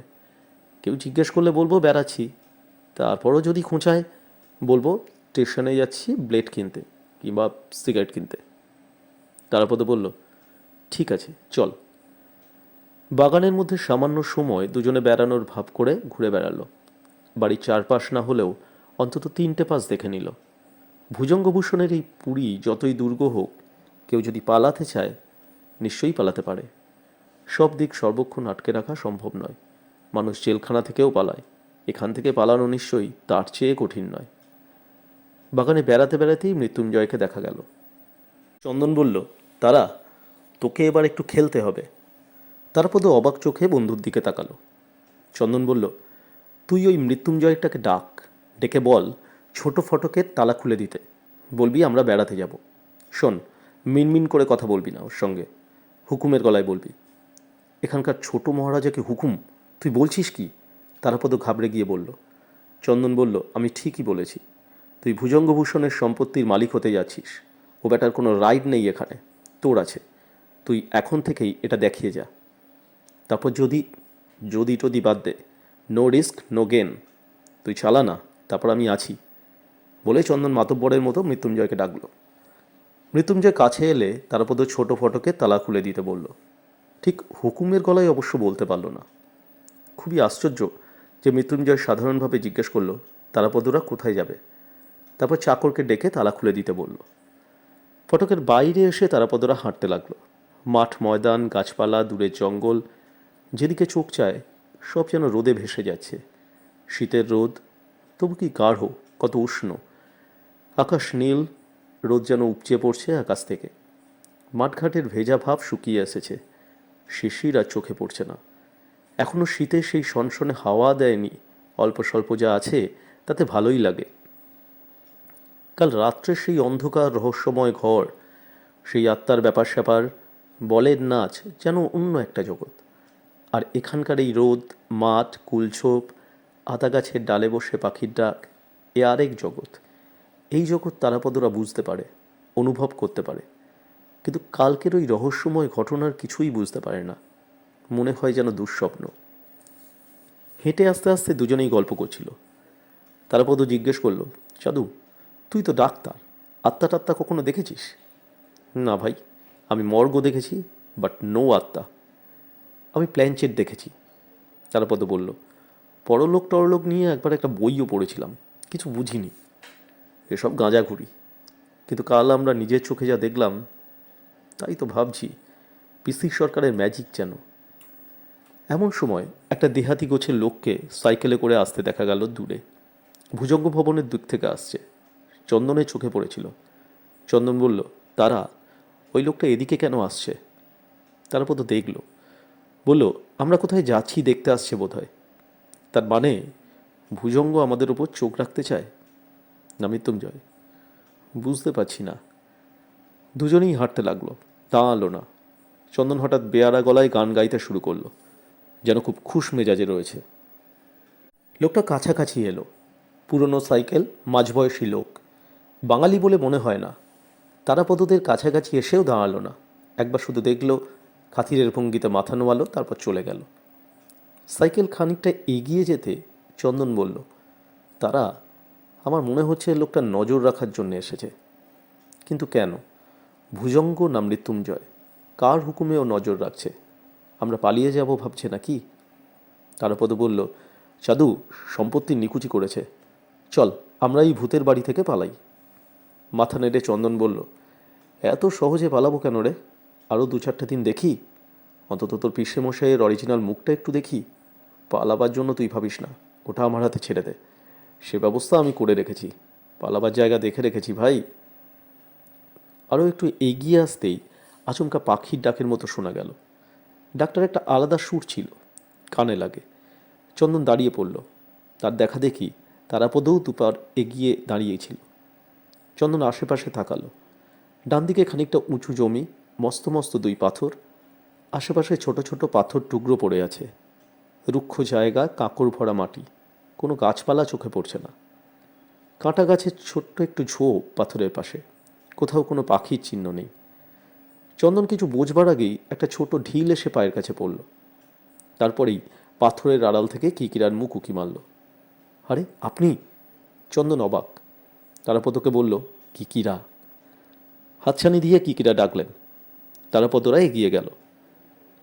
কেউ জিজ্ঞেস করলে বলবো বেড়াচ্ছি। তারপরও যদি খোঁচায়, বলবো স্টেশনে যাচ্ছি ব্লেড কিনতে কিংবা সিগারেট কিনতে। তারাপদ বলল, ঠিক আছে, চল। বাগানের মধ্যে সামান্য সময় দুজনে বেড়ানোর ভাব করে ঘুরে বেড়ালো। বাড়ির চারপাশ না হলেও অন্তত 3টে পাশ দেখে নিল। ভুজঙ্গভূষণের এই পুরী যতই দুর্গ হোক, কেউ যদি পালাতে চায় নিশ্চয়ই পালাতে পারে। সব দিক সর্বক্ষণ আটকে রাখা সম্ভব নয়। মানুষ জেলখানা থেকেও পালায়, এখান থেকে পালানো নিশ্চয়ই তার চেয়ে কঠিন নয়। বাগানে বেড়াতে বেড়াতেই মৃত্যুঞ্জয়কে দেখা গেল। চন্দন বলল, তারা, তোকে এবার একটু খেলতে হবে। তারাপদ অবাক চোখে বন্ধুর দিকে তাকালো। চন্দন বলল, তুই ওই মৃত্যুঞ্জয়টাকে ডাক, ডেকে বল ছোট ফটকের তালা খুলে দিতে। বলবি আমরা বেড়াতে যাব। শোন, মিনমিন করে কথা বলবি না ওর সঙ্গে, হুকুমের গলায় বলবি। এখানকার ছোট মহারাজাকে হুকুম? তুই বলছিস কি? তারাপদ ঘাবড়ে গিয়ে বলল। চন্দন বলল, আমি ঠিকই বলেছি। তুই ভুজঙ্গভূষণের সম্পত্তির মালিক হতে যাচ্ছিস। ও ব্যাটার কোনো রাইট নেই এখানে, তোর আছে। তুই এখন থেকেই এটা দেখিয়ে যা। তারপর যদি টদি বাদ দে, নো রিস্ক নো গেন। তুই চালা না, তারপর আমি আছি। বলে চন্দন মাতব্বরের মতো মৃত্যুঞ্জয়কে ডাকল। মৃত্যুঞ্জয় কাছে এলে তারাপদ ছোট ফটকে তালা খুলে দিতে বলল। ঠিক হুকুমের গলায় অবশ্য বলতে পারল না। খুবই আশ্চর্য যে মৃত্যুঞ্জয় সাধারণভাবে জিজ্ঞেস করল তারাপদরা কোথায় যাবে। তারপর চাকরকে ডেকে তালা খুলে দিতে বলল। ফটকের বাইরে এসে তারাপদরা হাঁটতে লাগলো। মাঠ, ময়দান, গাছপালা, দূরের জঙ্গল, যেদিকে চোখ চায় সব যেন রোদে ভেসে যাচ্ছে। শীতের রোদ, তবু কি গাঢ়, কত উষ্ণ। আকাশ নীল, রোদ যেন উপচে পড়ছে আকাশ থেকে। মাঠঘাটের ভেজা ভাব শুকিয়ে এসেছে, শিশির আর চোখে পড়ছে না। এখনো শীতে সেই সনসনে হাওয়া দেয়নি। অল্প স্বল্প যা আছে তাতে ভালোই লাগে। কাল রাত্রে সেই অন্ধকার রহস্যময় ঘর, সেই আত্মার ব্যাপার স্যাপার, বলের নাচ যেন অন্য একটা জগৎ। আর এখানকার এই রোদ, মাঠ, কুলছোপ, আতা গাছের ডালে বসে পাখির ডাক, এ আরেক জগৎ। এই জগৎ তারাপদরা বুঝতে পারে, অনুভব করতে পারে, কিন্তু কালকের ওই রহস্যময় ঘটনার কিছুই বুঝতে পারে না। মনে হয় যেন দুঃস্বপ্ন। হেঁটে আস্তে আস্তে দুজনেই গল্প করছিল। তারাপদ জিজ্ঞেস করল, সাধু, তুই তো ডাক্তার, আত্মা টাত্মা কখনো দেখেছিস? না ভাই, আমি মর্গ দেখেছি, বাট নো আত্মা। আমি প্ল্যানচেট দেখেছি, তারাপদ বলল। পরলোক টরলোক নিয়ে একবার একটা বইও পড়েছিলাম, কিছু বুঝিনি। এসব গাঁজাঘুরি। কিন্তু কাল আমরা নিজের চোখে যা দেখলাম, তাই তো ভাবছি পিসি সরকারের ম্যাজিক যেন। এমন সময় একটা দেহাতি গোছের লোককে সাইকেলে করে আসতে দেখা গেল দূরে। ভুজঙ্গ ভবনের দিক থেকে আসছে। চন্দনের চোখে পড়েছিল। চন্দন বলল, তারা, ওই লোকটা এদিকে কেন আসছে? তারপর তো দেখল। বলল, আমরা কোথায় যাচ্ছি দেখতে আসছে বোধ হয়। তার মানে ভুজঙ্গ আমাদের ওপর চোখ রাখতে চায় না মৃত্যুঞ্জয়? বুঝতে পারছি না। দুজনেই হাঁটতে লাগলো, দাঁড়ালো না। চন্দন হঠাৎ বেয়ারা গলায় গান গাইতে শুরু করলো, যেন খুব খুশ মেজাজে রয়েছে। লোকটা কাছাকাছি এলো। পুরনো সাইকেল, মাঝবয়সী লোক। বাঙালি বলে মনে হয় না। তারাপদদের কাছাকাছি এসেও দাঁড়ালো না। একবার শুধু দেখল, খাতিরের ভঙ্গিতে মাথা নোয়ালো, তারপর চলে গেল। সাইকেল খানিকটা এগিয়ে যেতে চন্দন বলল, তারা, আমার মনে হচ্ছে লোকটা নজর রাখার জন্য এসেছে। কিন্তু কেন? ভুজঙ্গ না মৃত্যুঞ্জয়, কার হুকুমেও নজর রাখছে? আমরা পালিয়ে যাব ভাবছে নাকি? তারাপদ বলল, সাধু, সম্পত্তির নিকুচি করেছে, চল আমরা এই ভূতের বাড়ি থেকে পালাই। মাথা নেড়ে চন্দন বলল, এত সহজে পালাবো কেন রে? আরও 2-4 দিন দেখি, অন্তত তোর পিসেমশাইয়ের অরিজিনাল মুখটা একটু দেখি। পালাবার জন্য তুই ভাবিস না, ওটা আমার হাতে ছেড়ে দে। সে ব্যবস্থা আমি করে রেখেছি, পালাবার জায়গা দেখে রেখেছি ভাই। আরও একটু এগিয়ে আসতেই আচমকা পাখির ডাকের মতো শোনা গেল। ডাকটার একটা আলাদা সুর ছিল, কানে লাগে। চন্দন দাঁড়িয়ে পড়ল। তার দেখা দেখি তারাপদও দুপার এগিয়ে দাঁড়িয়েছিল। চন্দন আশেপাশে তাকালো। ডান দিকে খানিকটা উঁচু জমি, মস্ত মস্ত 2 পাথর। আশেপাশে ছোট ছোট পাথর টুকরো পড়ে আছে। রুক্ষ জায়গা, কাঁকড় ভরা মাটি, কোনো গাছপালা চোখে পড়ছে না। কাঁটা গাছের ছোট্ট একটু ঝোপ পাথরের পাশে, কোথাও কোনো পাখির চিহ্ন নেই। চন্দন কিছু বোঝবার আগেই একটা ছোট ঢিল এসে পায়ের কাছে পড়ল। তারপরেই পাথরের আড়াল থেকে কিকিরার মুখ উকি মারল। আরে আপনি? চন্দন অবাক। তারাপদকে বলল, কিকিরা। হাতছানি দিয়ে কিকিরা ডাকলেন। তারাপদরা এগিয়ে গেল।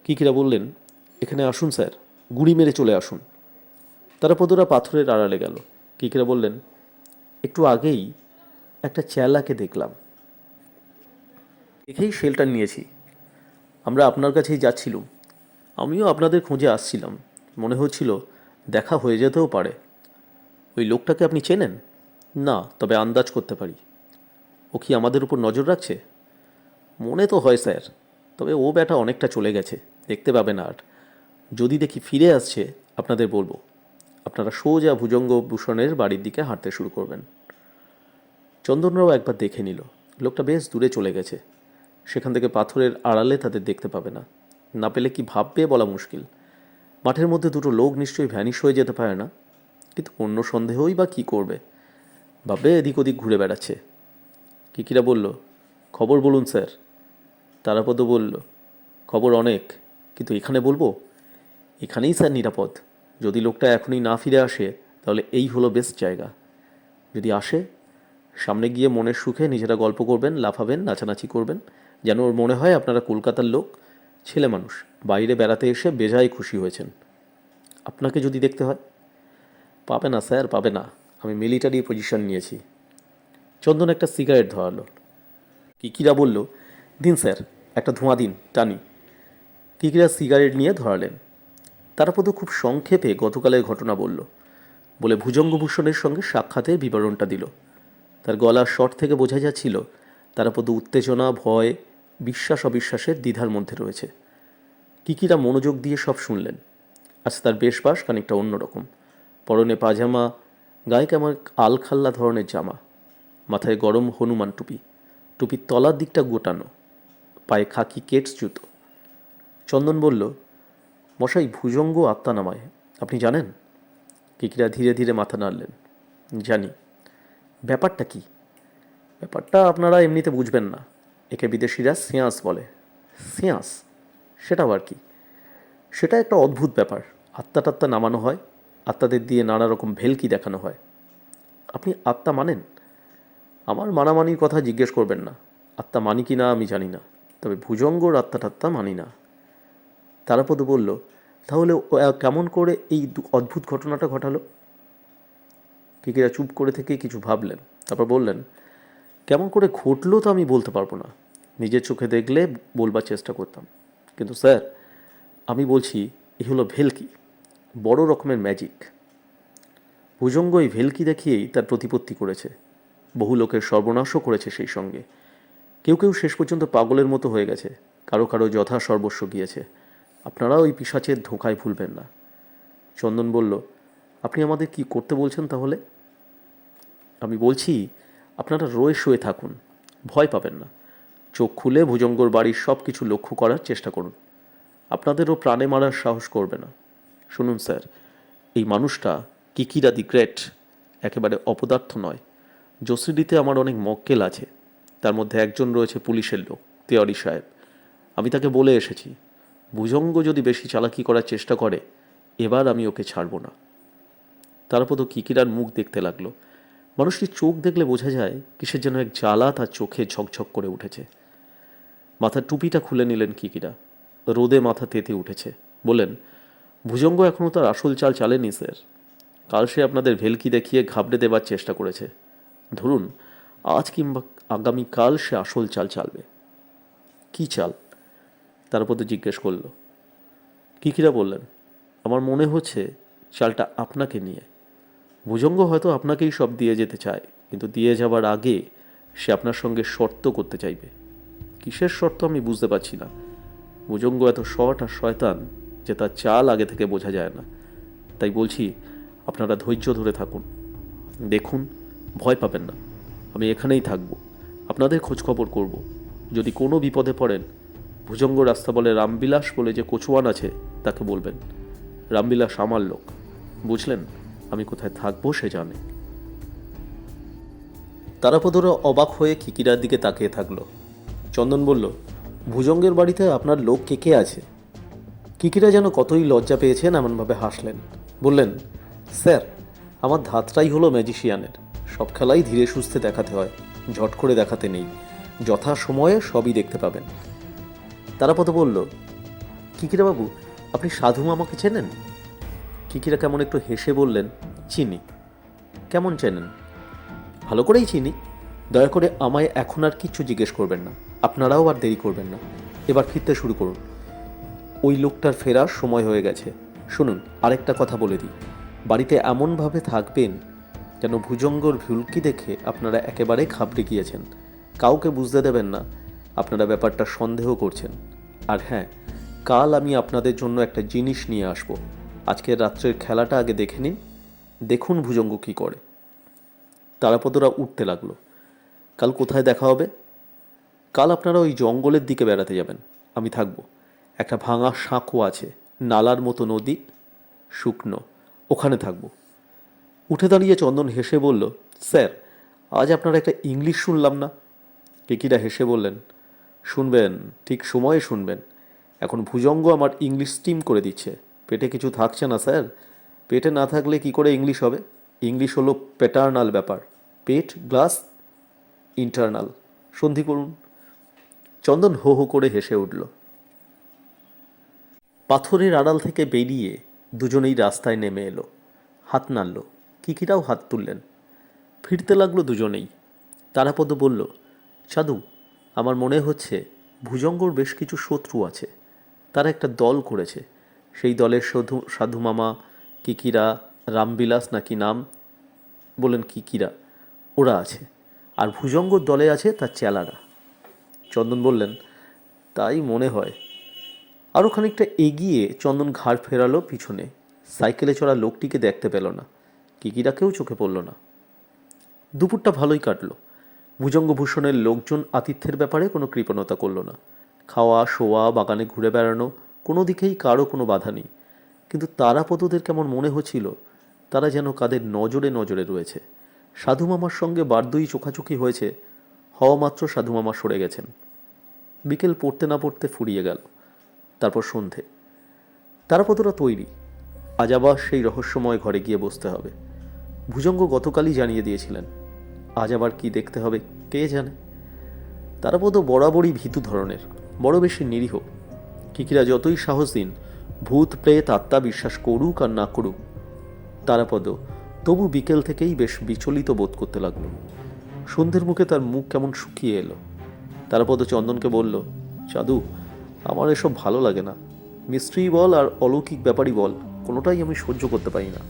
কিকিরা বললেন, এখানে আসুন স্যার, গুড়ি মেরে চলে আসুন। তারাপদরা পাথরের আড়ালে গেল। কিকিরা বললেন, একটু আগেই একটা চেলাকে দেখলাম, দেখেই শেল্টার নিয়েছি। আমরা আপনার কাছেই যাচ্ছিলুম। আমিও আপনাদের খোঁজে আসছিলাম, মনে হচ্ছিল দেখা হয়ে যেতেও পারে। ওই লোকটাকে আপনি চেনেন? না, তবে আন্দাজ করতে পারি। ও কি আমাদের উপর নজর রাখছে? মনে তো হয় স্যার, তবে ও ব্যাটা অনেকটা চলে গেছে, দেখতে পাবে না আর। যদি দেখি ফিরে আসছে, আপনাদের বলবো, আপনারা সোজা ভুজঙ্গভূষণের বাড়ির দিকে হাঁটতে শুরু করবেন। চন্দনরাও একবার দেখে নিল, লোকটা বেশ দূরে চলে গেছে। সেখান থেকে পাথরের আড়ালে তাদের দেখতে পাবে না। না পেলে কি ভাববে বলা মুশকিল। মাঠের মধ্যে দুটো লোক নিশ্চয়ই ভ্যানিশ হয়ে যেতে পারে না, কিন্তু অন্য সন্দেহই বা কী করবে। ভাববে এদিক ওদিক ঘুরে বেড়াচ্ছে। কিকিরা বলল, খবর বলুন স্যার। তারাপদ বলল, খবর অনেক, কিন্তু এখানে বলবো? এখানেই স্যার নিরাপদ। যদি লোকটা এখনই না ফিরে আসে তাহলে এই হলো বেস্ট জায়গা। যদি আসে, সামনে গিয়ে মনের সুখে নিজেরা গল্প করবেন, লাফাবেন, নাচানাচি করবেন, যেন ওর মনে হয় আপনারা কলকাতার লোক, ছেলে মানুষ, বাইরে বেড়াতে এসে বেজায় খুশি হয়েছেন। আপনাকে যদি দেখতে হয়? পাবে না স্যার, পাবে না। আমি মিলিটারি পজিশন নিয়েছি। চন্দন একটা সিগারেট ধরালো। কিকিরা বলল, দিন স্যার, একটা ধোঁয়া দিন, টানি। কিকিরা সিগারেট নিয়ে ধরালেন। তারাপদ খুব সংক্ষেপে গতকালের ঘটনা বলে ভুজঙ্গভূষণের সঙ্গে সাক্ষাতের বিবরণটা দিল। তার গলার স্বর থেকে বোঝা যাচ্ছিল তারাপদ উত্তেজনা, ভয়, বিশ্বাস অবিশ্বাসের দ্বিধার মধ্যে রয়েছে। কিকিরা মনোযোগ দিয়ে সব শুনলেন। আজ তার বেশবাস খানিকটা অন্যরকম। পরনে পাজামা, গায়ে কেমন আলখাল্লা ধরনের জামা, মাথায় গরম হনুমান টুপি, টুপির তলার দিকটা গোটানো, পায়ে খাকি কেটস জুতো। চন্দন বলল, মশাই, ভুজঙ্গ আত্মা নামায়, আপনি জানেন? কিকিরা ধীরে ধীরে মাথা নাড়লেন। জানি। ব্যাপারটা কি? ব্যাপারটা আপনারা এমনিতে বুঝবেন না। একে বিদেশিরা সিয়াঁস বলে। সিয়াঁস? সেটা আবার কি? সেটা একটা অদ্ভুত ব্যাপার। আত্মা টাত্মা নামানো হয়, আত্মাদের দিয়ে নানা রকম ভেলকি দেখানো হয়। আপনি আত্মা মানেন? আমার মানামানির কথা জিজ্ঞেস করবেন না। আত্মা মানি কি না আমি জানি না, তবে ভুজঙ্গর আত্মা টাত্মা মানি না। তারাপদ বলল, তাহলে কেমন করে এই অদ্ভুত ঘটনাটা ঘটালো? কিকিরা চুপ করে থেকে কিছু ভাবলেন, তারপর বললেন, কেমন করে ঘটলো তো আমি বলতে পারবো না। নিজের চোখে দেখলে বলবার চেষ্টা করতাম। কিন্তু স্যার, আমি বলছি, এই হলো ভেলকি, বড় রকমের ম্যাজিক। ভুজঙ্গ এই ভেলকি দেখিয়েই তার প্রতিপত্তি করেছে। বহু লোকের সর্বনাশও করেছে সেই সঙ্গে। কেউ কেউ শেষ পর্যন্ত পাগলের মতো হয়ে গেছে, কারো কারো যথা সর্বস্ব গিয়েছে। আপনারা ওই পিশাচের ধোঁকায় ভুলবেন না। চন্দন বলল, আপনি আমাদের কি করতে বলছেন তাহলে? আমি বলছি, আপনারা রয়ে শুয়ে থাকুন, ভয় পাবেন না। চোখ খুলে ভুজঙ্গর বাড়ির সব কিছু লক্ষ্য করার চেষ্টা করুন। আপনাদেরও প্রাণে মারার সাহস করবে না। শুনুন স্যার, এই মানুষটা কিকিরা দি গ্রেট একেবারে অপদার্থ নয়। জসিডিতে আমার অনেক মক্কেল আছে, তার মধ্যে একজন রয়েছে পুলিশের লোক, তেওয়ারি সাহেব। আমি তাকে বলে এসেছি, ভুজঙ্গ যদি বেশি চালাকি করার চেষ্টা করে, এবার আমি ওকে ছাড়ব না। তারপর তো কিকিরার মুখ দেখতে লাগলো। মানুষটির চোখ দেখলে বোঝা যায় কিসের যেন এক জ্বালা তার চোখে ঝকঝক করে উঠেছে। মাথার টুপিটা খুলে নিলেন কিকিরা। রোদে মাথা তেতে উঠেছে। বললেন, ভুজঙ্গ এখনও তার আসল চাল চালেনি স্যার। কাল সে আপনাদের ভেলকি দেখিয়ে ঘাবড়ে দেবার চেষ্টা করেছে। ধরুন, আজ কিংবা আগামীকাল সে আসল চাল চালবে। কি চাল? তারপর তো জিজ্ঞেস করল। কিকিরা বললেন, আমার মনে হচ্ছে চালটা আপনাকে নিয়ে। ভুজঙ্গ হয়তো আপনাকেই সব দিয়ে যেতে চায়, কিন্তু দিয়ে যাবার আগে সে আপনার সঙ্গে শর্ত করতে চাইবে। কিসের শর্ত আমি বুঝতে পারছি না। ভুজঙ্গ এত শট আর শয়তান যে তার চাল আগে থেকে বোঝা যায় না। তাই বলছি, আপনারা ধৈর্য ধরে থাকুন, দেখুন, ভয় পাবেন না। আমি এখানেই থাকবো, আপনাদের খোঁজখবর করব। যদি কোনো বিপদে পড়েন, ভুজঙ্গ রাস্তা বলে রামবিলাস বলে যে কচুয়ান আছে তাকে বলবেন। রামবিলাস আমার লোক, বুঝলেন? আমি কোথায় থাকবো সে জানে। তারাপদরা অবাক হয়ে কিকিরার দিকে তাকিয়ে থাকলো। চন্দন বলল, ভুজঙ্গের বাড়িতে আপনার লোক কে কে আছে? কিকিরা যেন কতই লজ্জা পেয়েছেন এমনভাবে হাসলেন। বললেন, স্যার, আমার ধাতটাই হলো ম্যাজিশিয়ানের। সব খেলাই ধীরে সুস্থে দেখাতে হয়, ঝট করে দেখাতে নেই। যথা সময়ে সবই দেখতে পাবেন। তারাপদ বলল, কিকিরা বাবু, আপনি সাধু মামাকে চেনেন? কিকিরা কেমন একটু হেসে বললেন, চিনি। কেমন চেনেন? ভালো করেই চিনি। দয়া করে আমায় এখন আর কিচ্ছু জিজ্ঞেস করবেন না। আপনারাও আর দেরি করবেন না। এবার ফিরতে শুরু করুন। ওই লোকটার ফেরার সময় হয়ে গেছে। শুনুন, আরেকটা কথা বলে দিই, বাড়িতে এমনভাবে থাকবেন যেন ভুজঙ্গর ভুলকি দেখে আপনারা একেবারে ঘাবড়ে গিয়েছেন। কাউকে বুঝতে দেবেন না আপনারা ব্যাপারটা সন্দেহ করছেন। আর হ্যাঁ, কাল আমি আপনাদের জন্য একটা জিনিস নিয়ে আসব। আজকের রাত্রের খেলাটা আগে দেখে নিন, দেখুন ভুজঙ্গ কী করে। তারাপদরা উঠতে লাগলো। কাল কোথায় দেখা হবে? কাল আপনারা ওই জঙ্গলের দিকে বেড়াতে যাবেন, আমি থাকবো। একটা ভাঙা সাঁকো আছে, নালার মতো নদী, শুকনো, ওখানে থাকবো। উঠে দাঁড়িয়ে চন্দন হেসে বলল, স্যার, আজ আপনারা একটা ইংলিশ শুনলাম না? কিকিরা হেসে বললেন, শুনবেন, ঠিক সময়ে শুনবেন। এখন ভুজঙ্গ আমার ইংলিশ স্টিম করে দিচ্ছে। পেটে কিছু থাকছে না স্যার। পেটে না থাকলে কি করে ইংলিশ হবে? ইংলিশ হলো প্যাটার্নাল ব্যাপার। পেট গ্লাস ইন্টারনাল। সন্ধি করুন। চন্দন হো হো করে হেসে উঠল। পাথরের আড়াল থেকে বেরিয়ে দুজনেই রাস্তায় নেমে এলো। হাত নাড়ল। কিকিরাও হাত তুললেন। ফিরতে লাগলো দুজনেই। তারাপদ বলল, সাধু, আমার মনে হচ্ছে ভুজঙ্গর বেশ কিছু শত্রু আছে। তারা একটা দল করেছে। সেই দলের সাধু মামা, কিকিরা, রামবিলাস নাকি নাম বলেন, কিকিরা, ওরা আছে। আর ভুজঙ্গর দলে আছে তার চেলারা। চন্দন বললেন, তাই মনে হয়। আরও খানিকটা এগিয়ে চন্দন ঘাড় ফেরালো পিছনে। সাইকেলে চড়া লোকটিকে দেখতে পেল না। কিকিরাকেও চোখে পড়ল না। দুপুরটা ভালোই কাটল। ভুজঙ্গভূষণের লোকজন আতিথ্যের ব্যাপারে কোনো কৃপণতা করল না। খাওয়া, শোয়া, বাগানে ঘুরে বেড়ানো, কোনো দিকেই কারও কোনো বাধা নেই। কিন্তু তারাপদদের কেমন মনে হচ্ছিল তারা যেন কাদের নজরে নজরে রয়েছে। সাধু মামার সঙ্গে বারদই চোখাচোখি হয়েছে, হওয়া মাত্র সাধু মামা সরে গেছেন। বিকেল পড়তে না পড়তে ফুরিয়ে গেল। তারপর সন্ধে। তারাপদরা তৈরি। আজ আবার সেই রহস্যময় ঘরে গিয়ে বসতে হবে। ভুজঙ্গ গতকালই জানিয়ে দিয়েছিলেন। আজ আবার কি দেখতে হবে কে জানে। তারাপদ বরাবরই ভীতু ধরনের, বড় বেশি নিরীহ। কিকিরা যতই সাহস দিন, ভূত প্রেত আত্মা বিশ্বাস করুক আর না করুক, তারাপদ তবু বিকেল থেকেই বেশ বিচলিত বোধ করতে লাগলো। সন্ধ্যের মুখে তার মুখ কেমন শুকিয়ে এলো। তারাপদ চন্দনকে বলল, সাধু, আমার এসব ভালো লাগে না। মিস্ট্রি বল আর অলৌকিক ব্যাপারই বল, কোনোটাই আমি সহ্য করতে পারি না।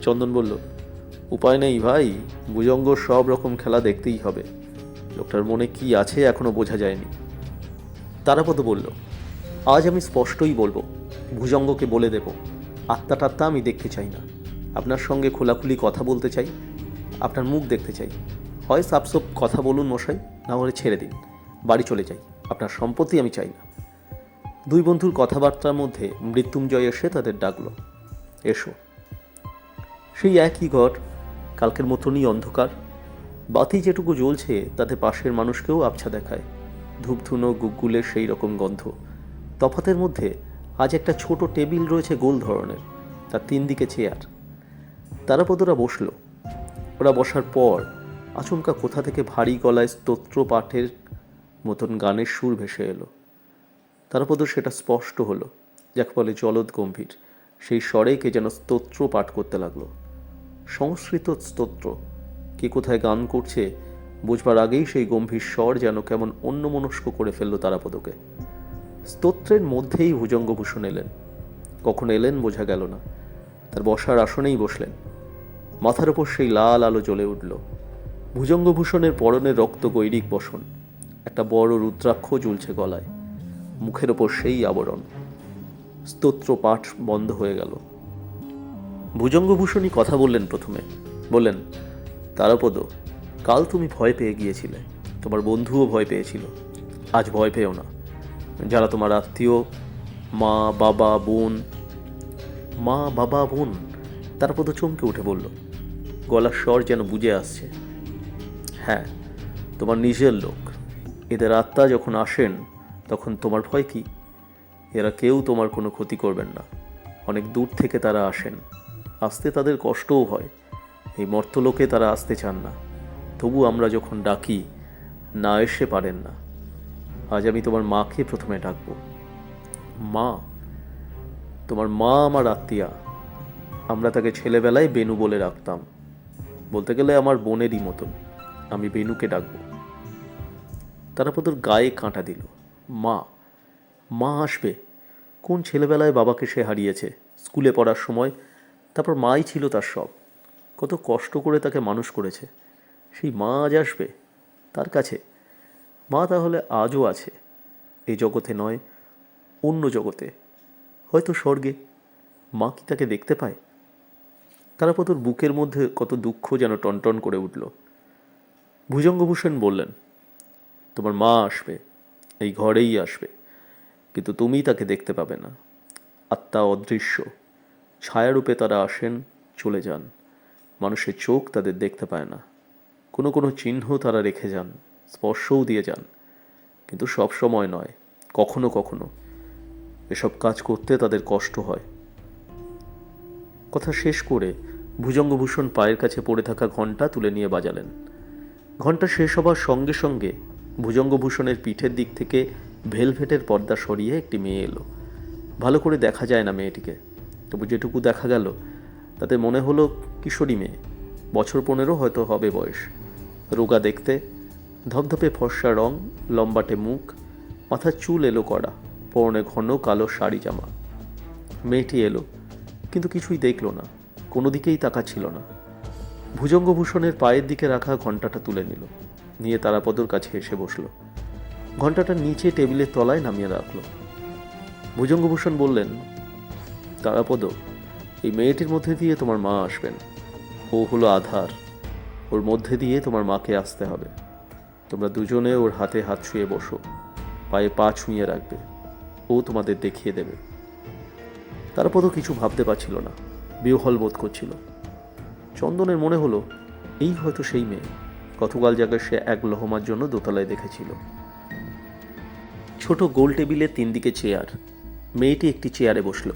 চন্দন বলল, উপায় নেই ভাই, ভুজঙ্গ সব রকম খেলা দেখতেই হবে। লোকটার মনে কি আছে এখনো বোঝা যায়নি। তারাপদ বলল, আজ আমি স্পষ্টই বলবো, ভুজঙ্গকে বলে দেব, আত্মা টাত্মা আমি দেখতে চাই না। আপনার সঙ্গে খোলাখুলি কথা বলতে চাই, আপনার মুখ দেখতে চাই। হয় সাপসপ কথা বলুন মশাই, না হলে ছেড়ে দিন, বাড়ি চলে যাই। আপনার সম্পত্তি আমি চাই না। দুই বন্ধুর কথাবার্তার মধ্যে মৃত্যুঞ্জয় এসে তাদের ডাকল, এসো। সেই একই ঘর, কালকের মতনই অন্ধকার। বাতি যেটুকু জ্বলছে তাতে পাশের মানুষকেও আবছা দেখায়। ধূপধুনো, গুগগুলের সেই রকম গন্ধ। তফাতের মধ্যে আজ একটা ছোট টেবিল রয়েছে গোল ধরনের, তার 3 দিকে চেয়ার। তারাপদরা বসল। ওরা বসার পর আচমকা কোথা থেকে ভারী গলায় স্তোত্র পাঠের মতন গানের সুর ভেসে এলো। তারাপদ সেটা স্পষ্ট হলো, যাকে বলে জলদ গম্ভীর। সেই স্বরে কে যেন স্তোত্র পাঠ করতে লাগলো। সংস্কৃত স্তোত্র। কে কোথায় গান করছে বুঝবার আগেই সেই গম্ভীর স্বর যেন কেমন অন্যমনস্ক করে ফেলল তারাপদকে। স্তোত্রের মধ্যেই ভুজঙ্গভূষণ এলেন। কখন এলেন বোঝা গেল না। তার বসার আসনেই বসলেন। মাথার ওপর সেই লাল আলো জ্বলে উঠল। ভুজঙ্গভূষণের পরনের রক্ত গৈরিক বসন। একটা বড় রুদ্রাক্ষ ঝুলছে গলায়। মুখের ওপর সেই আবরণ। স্তোত্র পাঠ বন্ধ হয়ে গেল। ভুজঙ্গভূষণই কথা বললেন প্রথমে। বললেন, তারাপদ, কাল তুমি ভয় পেয়ে গিয়েছিলে, তোমার বন্ধুও ভয় পেয়েছিল। আজ ভয় পেও না। যারা তোমার আত্মীয়, মা, বাবা, বোন। মা, বাবা, বোন? তারাপদ চমকে উঠে বলল, গলার স্বর যেন বুঝে আসছে। হ্যাঁ, তোমার নিজের লোক। এদের আত্মা যখন আসেন তখন তোমার ভয় কি? এরা কেউ তোমার কোনো ক্ষতি করবেন না। অনেক দূর থেকে তারা আসেন। আসতে তাদের কষ্টও হয়। এই মর্তলোকে তারা আসতে চান না। তবু আমরা যখন ডাকি, না এসে পারেন না। আজ আমি তোমার মাকে প্রথমে ডাকব। মা? তোমার মা আমার আত্মীয়া। আমরা তাকে ছেলেবেলায় বেনু বলে রাখতাম। বলতে গেলে আমার বোনেরই মতন। আমি বেনুকে ডাকব। তারাপদর গায়ে কাঁটা দিল। মা? মা আসবে? কোন ছেলেবেলায় বাবাকে সে হারিয়েছে, স্কুলে পড়ার সময়। তারপর মাই ছিল তার সব। কত কষ্ট করে তাকে মানুষ করেছে। সেই মা আজ আসবে তার কাছে? মা তাহলে আজও আছে, এই জগতে নয়, অন্য জগতে, হয়তো স্বর্গে। মা কি তাকে দেখতে পায়? তারাপদর বুকের মধ্যে কত দুঃখ যেন টনটন করে উঠল। ভুজঙ্গভূষণ বললেন, তোমার মা আসবে, এই ঘরেই আসবে, কিন্তু তুমি তাকে দেখতে পাবে না। আত্মা অদৃশ্য, ছায়ারূপে তারা আসেন, চলে যান। মানুষের চোখ তাদের দেখতে পায় না। কোনো কোনো চিহ্ন তারা রেখে যান, স্পর্শও দিয়ে যান, কিন্তু সব সময় নয়, কখনো কখনো। এসব কাজ করতে তাদের কষ্ট হয়। কথা শেষ করে ভুজঙ্গভূষণ পায়ের কাছে পড়ে থাকা ঘণ্টা তুলে নিয়ে বাজালেন। ঘণ্টা শেষ হবার সঙ্গে সঙ্গে ভুজঙ্গভূষণের পিঠের দিক থেকে ভেলভেটের পর্দা সরিয়ে একটি মেয়ে এলো। ভালো করে দেখা যায় না মেয়েটিকে, তবু যেটুকু দেখা গেল তাতে মনে হলো কিশোরী মেয়ে, বছর 15 হয়তো হবে বয়স। রোগা দেখতে, ধপধপে ফর্সা রং, লম্বাটে মুখ, মাথার চুল এলো কড়া, পরনে ঘন কালো শাড়ি জামা। মেয়েটি এলো, কিন্তু কিছুই দেখল না, কোনো দিকেই তাকাচ্ছিল না। ভুজঙ্গভূষণের পায়ের দিকে রাখা ঘণ্টাটা তুলে নিল, নিয়ে তারাপদর কাছে এসে বসল। ঘণ্টাটা নিচে টেবিলের তলায় নামিয়ে রাখল। ভুজঙ্গভূষণ বললেন, তারাপদ, এই মেয়েটির মধ্যে দিয়ে তোমার মা আসবেন। ও হলো আধার, ওর মধ্যে দিয়ে তোমার মাকে আসতে হবে। তোমরা দুজনে ওর হাতে হাত ছুঁয়ে বসো, পায়ে পা ছুঁয়ে রাখবে, ও তোমাদের দেখিয়ে দেবে। তারাপদ কিছু ভাবতে পারছিল না, বিহ্বল বোধ করছিল। চন্দনের মনে হলো এই হয়তো সেই মেয়ে গতকাল জায়গায় সে এক লহমার জন্য দোতলায় দেখেছিল। ছোট গোল টেবিলের 3 দিকে চেয়ার। মেয়েটি একটি চেয়ারে বসল।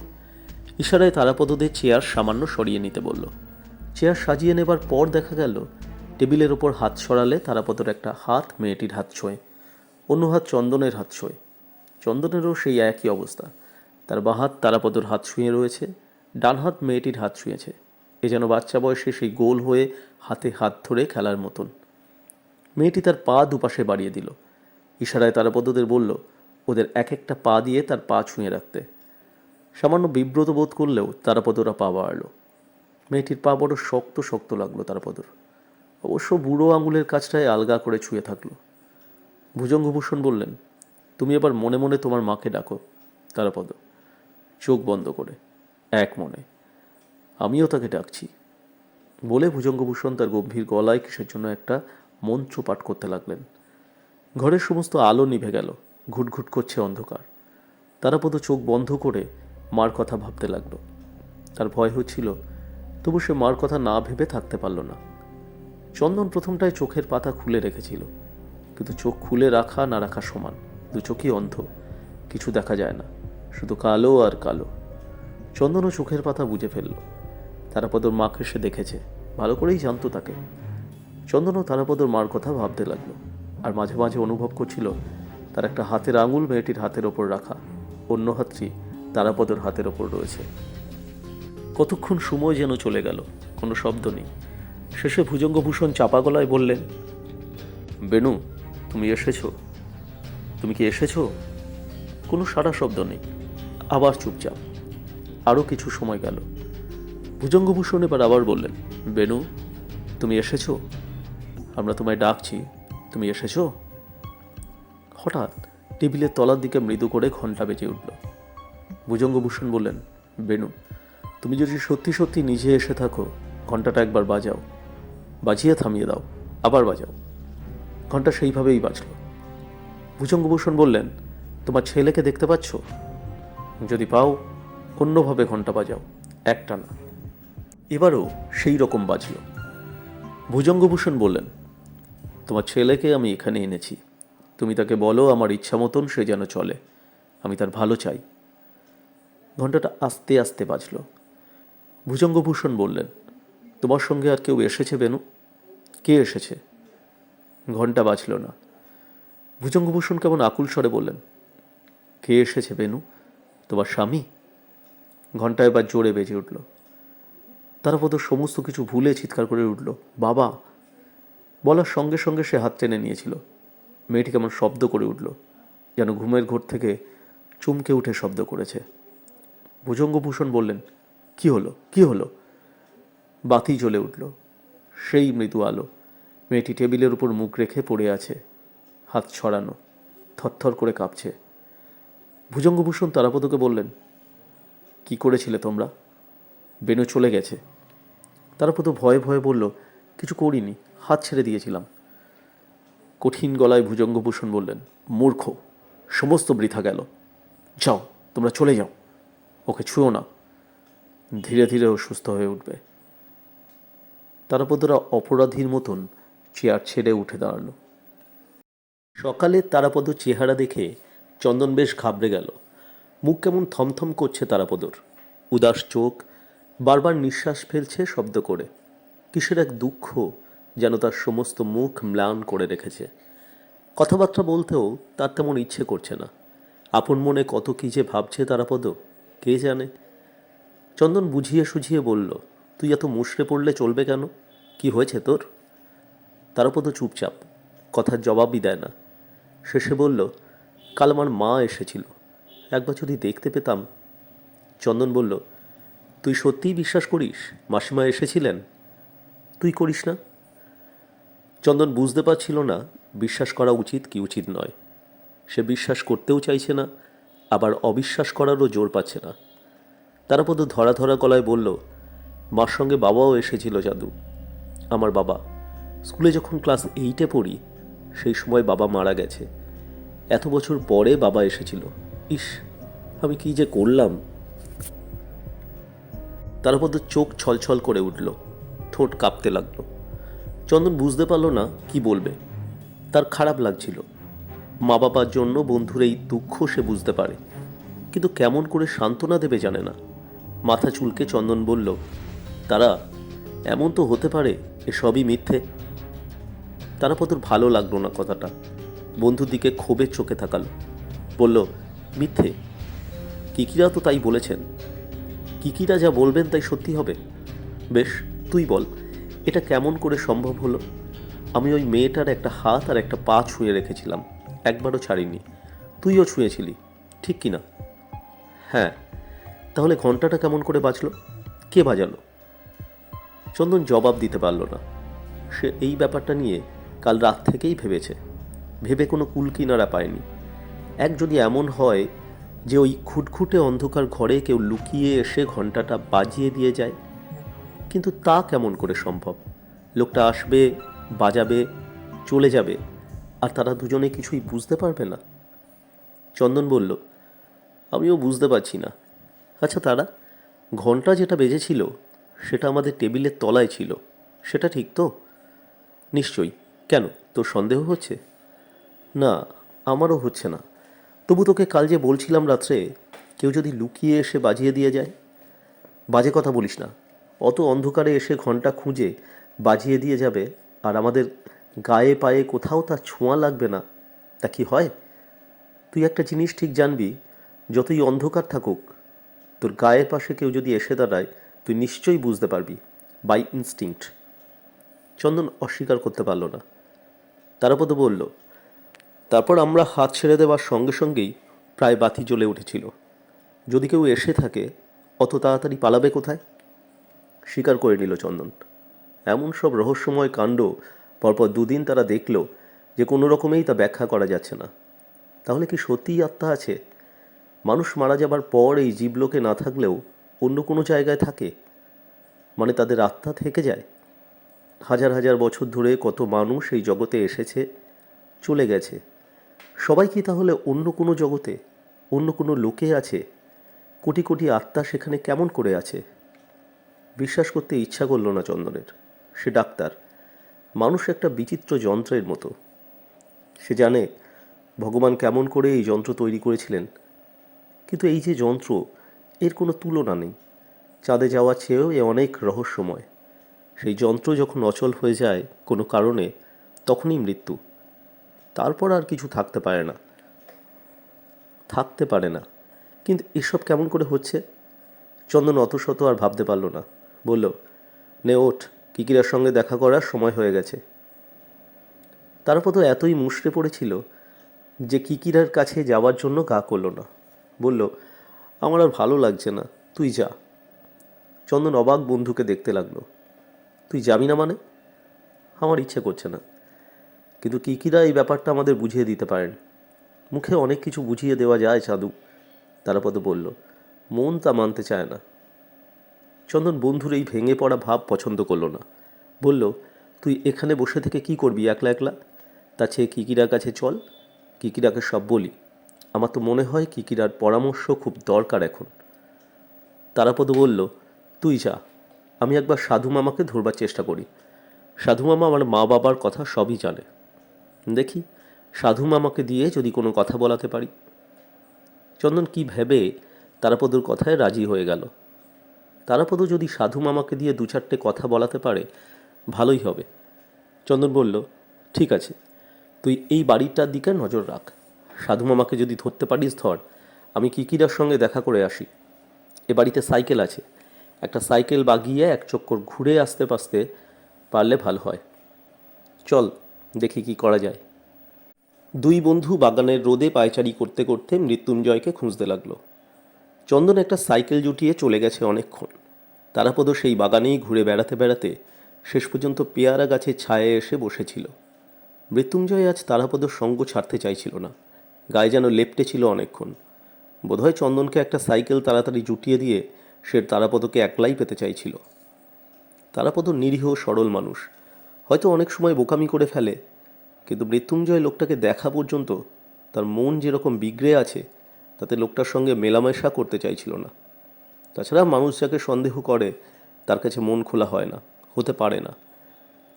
ইশারায় তারাপদদের চেয়ার সামান্য সরিয়ে নিতে বলল। চেয়ার সাজিয়ে নেবার পর দেখা গেল টেবিলের ওপর হাত সরালে তারাপদর একটা হাত মেয়েটির হাত ছোঁয়, অন্য হাত চন্দনের হাত ছোঁয়। চন্দনেরও সেই একই অবস্থা, তার বাঁ হাত তারাপদর হাত ছুঁয়ে রয়েছে, ডান হাত মেয়েটির হাত ছুঁয়েছে। এ যেন বাচ্চা বয়সে সেই গোল হয়ে হাতে হাত ধরে খেলার মতন। মেয়েটি তার পা দুপাশে বাড়িয়ে দিল। ইশারায় তারাপদদের বলল ওদের এক একটা পা দিয়ে তার পা ছুঁয়ে রাখতে। সামান্য বিব্রত বোধ করলেও তারাপদরা পা বাড়াল। মেয়েটির পা বড় শক্ত শক্ত লাগলো তারাপদর, অবশ্য বুড়ো আঙুলের কাছটায় আলগা করে ছুঁয়ে থাকলো। ভুজঙ্গভূষণ বললেন, তুমি এবার মনে মনে তোমার মাকে ডাকো। তারাপদ চোখ বন্ধ করে এক মনে, আমিও তাকে ডাকছি বলে ভুজঙ্গভূষণ তার গম্ভীর গলায় কিসের জন্য একটা মন্ত্র পাঠ করতে লাগলেন। ঘরের সমস্ত আলো নিভে গেল, ঘুটঘুট করছে অন্ধকার। তারাপদ চোখ বন্ধ করে মার কথা ভাবতে লাগলো। তার ভয় হচ্ছিল, তবু সে মার কথা না ভেবে থাকতে পারল না। চন্দন প্রথমটায় চোখের পাতা খুলে রেখেছিল, কিন্তু চোখ খুলে রাখা না রাখা সমান, দু চোখই অন্ধ, কিছু দেখা যায় না, শুধু কালো আর কালো। চন্দনও চোখের পাতা বুঝে ফেলল। তারাপদর মাকে সে দেখেছে, ভালো করেই জানতো তাকে। চন্দনও তারাপদর মার কথা ভাবতে লাগলো, আর মাঝে মাঝে অনুভব করছিল তার একটা হাতের আঙুল মেয়েটির হাতের ওপর রাখা, অন্য হাতটি তারাপদর হাতের ওপর রয়েছে। কতক্ষণ সময় যেন চলে গেল, কোনো শব্দ নেই। শেষে ভুজঙ্গভূষণ চাপা গলায় বললেন, বেনু, তুমি এসেছো? তুমি কি এসেছো? কোনো সাড়া শব্দ নেই, আবার চুপচাপ। আরও কিছু সময় গেল। ভুজঙ্গভূষণ এবার আবার বললেন, বেনু, তুমি এসেছো? আমরা তোমায় ডাকছি, তুমি এসেছো? হঠাৎ টেবিলের তলার দিকে মৃদু করে ঘণ্টা বেজে উঠল। ভুজঙ্গভূষণ বললেন, বেনু, তুমি যদি সত্যি সত্যি নিজে এসে থাকো, ঘণ্টাটা একবার বাজাও, বাজিয়ে থামিয়ে দাও, আবার বাজাও। ঘণ্টা সেইভাবেই বাজল। ভুজঙ্গভূষণ বললেন, তোমার ছেলেকে দেখতে পাচ্ছ? যদি পাও অন্যভাবে ঘণ্টা বাজাও, একটা না। এবারও সেই রকম বাজল। ভুজঙ্গভূষণ বললেন, তোমার ছেলেকে আমি এখানে এনেছি, তুমি তাকে বলো আমার ইচ্ছা মতন সে যেন চলে, আমি তার ভালো চাই। ঘণ্টাটা আস্তে আস্তে বাজল। ভুজঙ্গভূষণ বললেন, তোমার সঙ্গে আর কেউ এসেছে বেনু? কে এসেছে? ঘণ্টা বাজল না। ভুজঙ্গভূষণ কেমন আকুল স্বরে বললেন, কে এসেছে বেনু? তোমার স্বামী? ঘণ্টা এবার জোরে বেজে উঠল। তারাপদ সমস্ত কিছু ভুলে চিৎকার করে উঠল, বাবা! বলার সঙ্গে সঙ্গে সে হাত টেনে নিয়েছিল। মেয়েটি কেমন শব্দ করে উঠল, যেন ঘুমের ঘোর থেকে চমকে উঠে শব্দ করেছে। ভুজঙ্গভূষণ বললেন, কি হলো, কি হলো? বাতি জ্বলে উঠল, সেই মৃদু আলো। মেয়েটি টেবিলের উপর মুখ রেখে পড়ে আছে, হাত ছড়ানো, থরথর করে কাঁপছে। ভুজঙ্গভূষণ তারাপদকে বললেন, কি করেছিলে তোমরা? বেনু চলে গেছে। তারপর তো ভয়ে ভয়ে বলল, কিছু করিনি, হাত ছেড়ে দিয়েছিলাম। কঠিন গলায় ভুজঙ্গভূষণ বললেন, মূর্খ, সমস্ত বৃথা গেল। যাও, তোমরা চলে যাও, ওকে ছুঁয়ো না, ধীরে ধীরে ও সুস্থ হয়ে উঠবে। তারাপদরা অপরাধীর মতন চেয়ার ছেড়ে উঠে দাঁড়ালো। সকালে তারাপদ চেহারা দেখে চন্দন বেশ ঘাবড়ে গেল। মুখ কেমন থমথম করছে তারাপদর, উদাস চোখ, বারবার নিঃশ্বাস ফেলছে শব্দ করে। কিসের এক দুঃখ যেন তার সমস্ত মুখ ম্লান করে রেখেছে। কথাবার্তা বলতেও তার তেমন ইচ্ছে করছে না। আপন মনে কত কী যে ভাবছে তারাপদ, কে জানে। চন্দন বুঝিয়ে সুঝিয়ে বলল, তুই এত মুষড়ে পড়লে চলবে কেন? কি হয়েছে তোর? তারাপদ চুপচাপ, কথার জবাবই দেয় না। শেষে বলল, কাল আমার মা এসেছিল, একবার যদি দেখতে পেতাম। চন্দন বলল, তুই সত্যিই বিশ্বাস করিস মাসিমা এসেছিলেন? তুই করিস না? চন্দন বুঝতে পারছিল না বিশ্বাস করা উচিত কি উচিত নয়। সে বিশ্বাস করতেও চাইছে না, আবার অবিশ্বাস করারও জোর পাচ্ছে না। তারাপদ ধরা ধরা গলায় বলল, মার সঙ্গে বাবাও এসেছিল জাদু। আমার বাবা, স্কুলে যখন ক্লাস 8-এ পড়ি সেই সময় বাবা মারা গেছে। এত বছর পরে বাবা এসেছিল। ইস, আমি কি যে করলাম। তারাপদ চোখ ছলছল করে উঠল, ঠোঁট কাঁপতে লাগলো। চন্দন বুঝতে পারল না কি বলবে। তার খারাপ লাগছিল। মা বাবার জন্য বন্ধুর এই দুঃখ সে বুঝতে পারে, কিন্তু কেমন করে সান্ত্বনা দেবে জানে না। মাথা চুলকে চন্দন বলল, তারা, এমন তো হতে পারে এসবই মিথ্যে। তারাপদর ভালো লাগলো না কথাটা। বন্ধুর দিকে ক্ষোভের চোখে তাকালো, বলল, মিথ্যে? কিকিরা তো তাই বলেছেন। কিকিরা যা বলবেন তাই সত্যি হবে? বেশ, তুই বল, এটা কেমন করে সম্ভব হলো? আমি ওই মেয়েটার একটা হাত আর একটা পা ছুঁয়ে রেখেছিলাম, একবারও ছাড়িনি। তুইও ছুঁয়েছিলি, ঠিক কি না? হ্যাঁ। তাহলে ঘন্টাটা কেমন করে বাজলো? কে বাজালো? চন্দন জবাব দিতে পারল না। সে এই ব্যাপারটা নিয়ে কাল রাত থেকেই ভেবেছে, ভেবে কোনো কুলকিনারা পায়নি। এক যদি এমন হয় যে ওই খুটখুটে অন্ধকার ঘরে কেউ লুকিয়ে এসে ঘন্টাটা বাজিয়ে দিয়ে যায়, কিন্তু তা কেমন করে সম্ভব? লোকটা আসবে, বাজাবে, চলে যাবে, আর তারা দুজনে কিছুই বুঝতে পারবে না। চন্দন বলল, আমিও বুঝতে পারছি না। আচ্ছা তারা, ঘন্টা যেটা বেজেছিল সেটা আমাদের টেবিলের তলায় ছিল, সেটা ঠিক তো? নিশ্চয়ই। কেন, তোর সন্দেহ হচ্ছে? না, আমারও হচ্ছে না। তবু তোকে কাল যে বলছিলাম রাত্রে, কেউ যদি লুকিয়ে এসে বাজিয়ে দিয়ে যায়। বাজে কথা বলিস না। অত অন্ধকারে এসে ঘন্টা খুঁজে বাজিয়ে দিয়ে যাবে, আর আমাদের গায়ে পায়ে কোথাও তার ছোঁয়া লাগবে না, তা কি হয়? তুই একটা জিনিস ঠিক জানবি, যতই অন্ধকার থাকুক, তোর গায়ের পাশে কেউ যদি এসে দাঁড়ায়, তুই নিশ্চয়ই বুঝতে পারবি, বাই ইনস্টিংক্ট। চন্দন অস্বীকার করতে পারল না। তারাপদ বলল, তারপর আমরা হাত ছেড়ে দেওয়ার সঙ্গে সঙ্গেই প্রায় বাতি জ্বলে উঠেছিল। যদি কেউ এসে থাকে, অত তাড়াতাড়ি পালাবে কোথায়? স্বীকার করে নিল চন্দন। এমন সব রহস্যময় কাণ্ড পরপর দুদিন তারা দেখল যে কোনো রকমেই তা ব্যাখ্যা করা যাচ্ছে না। তাহলে কি সত্যিই আত্মা আছে? মানুষ মারা যাবার পর এই জীবলোকে না থাকলেও অন্য কোনো জায়গায় থাকে, মানে তাদের আত্মা থেকে যায়? হাজার হাজার বছর ধরে কত মানুষ এই জগতে এসেছে, চলে গেছে। সবাই কি তাহলে অন্য কোনো জগতে, অন্য কোনো লোকে আছে? কোটি কোটি আত্মা সেখানে কেমন করে আছে? বিশ্বাস করতে ইচ্ছা করল না চন্দনের। সে ডাক্তার, মানুষ একটা বিচিত্র যন্ত্রের মতো। সে জানে ভগবান কেমন করে এই যন্ত্র তৈরি করেছিলেন, কিন্তু এই যে যন্ত্র, এর কোনো তুলনা নেই। চাঁদে যাওয়া চেয়েও এ অনেক রহস্যময়। সেই যন্ত্র যখন অচল হয়ে যায় কোনো কারণে, তখনই মৃত্যু। তারপর আর কিছু থাকতে পারে না। থাকতে পারে না, কিন্তু এসব কেমন করে হচ্ছে? চন্দন অত শত আর ভাবতে পারল না। বলল, নে ওঠ, কিকিরার সঙ্গে দেখা করার সময় হয়ে গেছে। তারপর তো এতই মুষড়ে পড়েছিল যে কিকিরার কাছে যাওয়ার জন্য গা করল না। বলল, আমার আর ভালো লাগছে না, তুই যা। চন্দন অবাক বন্ধুকে দেখতে লাগলো। তুই যাবি না মানে? আমার ইচ্ছে করছে না। কিন্তু কিকিরা এই ব্যাপারটা আমাদের বুঝিয়ে দিতে পারেন। মুখে অনেক কিছু বুঝিয়ে দেওয়া যায় চাঁদু, তারাপদ বলল। মন তা মানতে চায় না। চন্দন বন্ধুর এই ভেঙে পড়া ভাব পছন্দ করলো না। বলল, তুই এখানে বসে থেকে কি করবি একলা একলা? তার চেয়ে কিকিরার কাছে চল, কিকিরাকে সব বলি। আমার তো মনে হয় কিকিরার পরামর্শ খুব দরকার এখন। তারাপদ বলল, তুই যা, আমি একবার সাধু মামাকে ধরবার চেষ্টা করি। সাধু মামা আমার মা বাবার কথা সবই জানে। দেখি সাধু মামাকে দিয়ে যদি কোনো কথা বলাতে পারি। চন্দন কি ভেবে তারাপদর কথায় রাজি হয়ে গেল। তারাপদ যদি সাধু মামাকে দিয়ে দু চারটে কথা বলাতে পারে ভালোই হবে। চন্দন বলল, ঠিক আছে, তুই এই বাড়িটার দিকে নজর রাখ। সাধু মামাকে যদি ধরতে পারিস ধর, আমি কিকিরার সঙ্গে দেখা করে আসি। এ বাড়িতে সাইকেল আছে, একটা সাইকেল বাগিয়ে এক চক্কর ঘুরে আসতে পারলে ভালো হয়। চল দেখি কি করা যায়। দুই বন্ধু বাগানের রোদে পায়চারি করতে করতে মৃত্যুঞ্জয়কে খুঁজতে লাগলো। চন্দন একটা সাইকেল জুটিয়ে চলে গেছে অনেকক্ষণ। তারাপদ সেই বাগানেই ঘুরে বেড়াতে বেড়াতে শেষ পর্যন্ত পেয়ারা গাছের ছায়ায় এসে বসেছিল। মৃত্যুঞ্জয় আজ তারাপদর সঙ্গ ছাড়তে চাইছিল না, গায়ে যেন লেপ্টে ছিল অনেকক্ষণ। বোধহয় চন্দনকে একটা সাইকেল তাড়াতাড়ি জুটিয়ে দিয়ে সে তারাপদকে একলাই পেতে চাইছিল। তারাপদ নিরীহ সরল মানুষ, হয়তো অনেক সময় বোকামি করে ফেলে, কিন্তু মৃত্যুঞ্জয় লোকটাকে দেখা পর্যন্ত তার মন যেরকম বিগড়ে আছে তাতে লোকটার সঙ্গে মেলামেশা করতে চাইছিল না। তাছাড়া মানুষ যাকে সন্দেহ করে তার কাছে মন খোলা হয় না, হতে পারে না।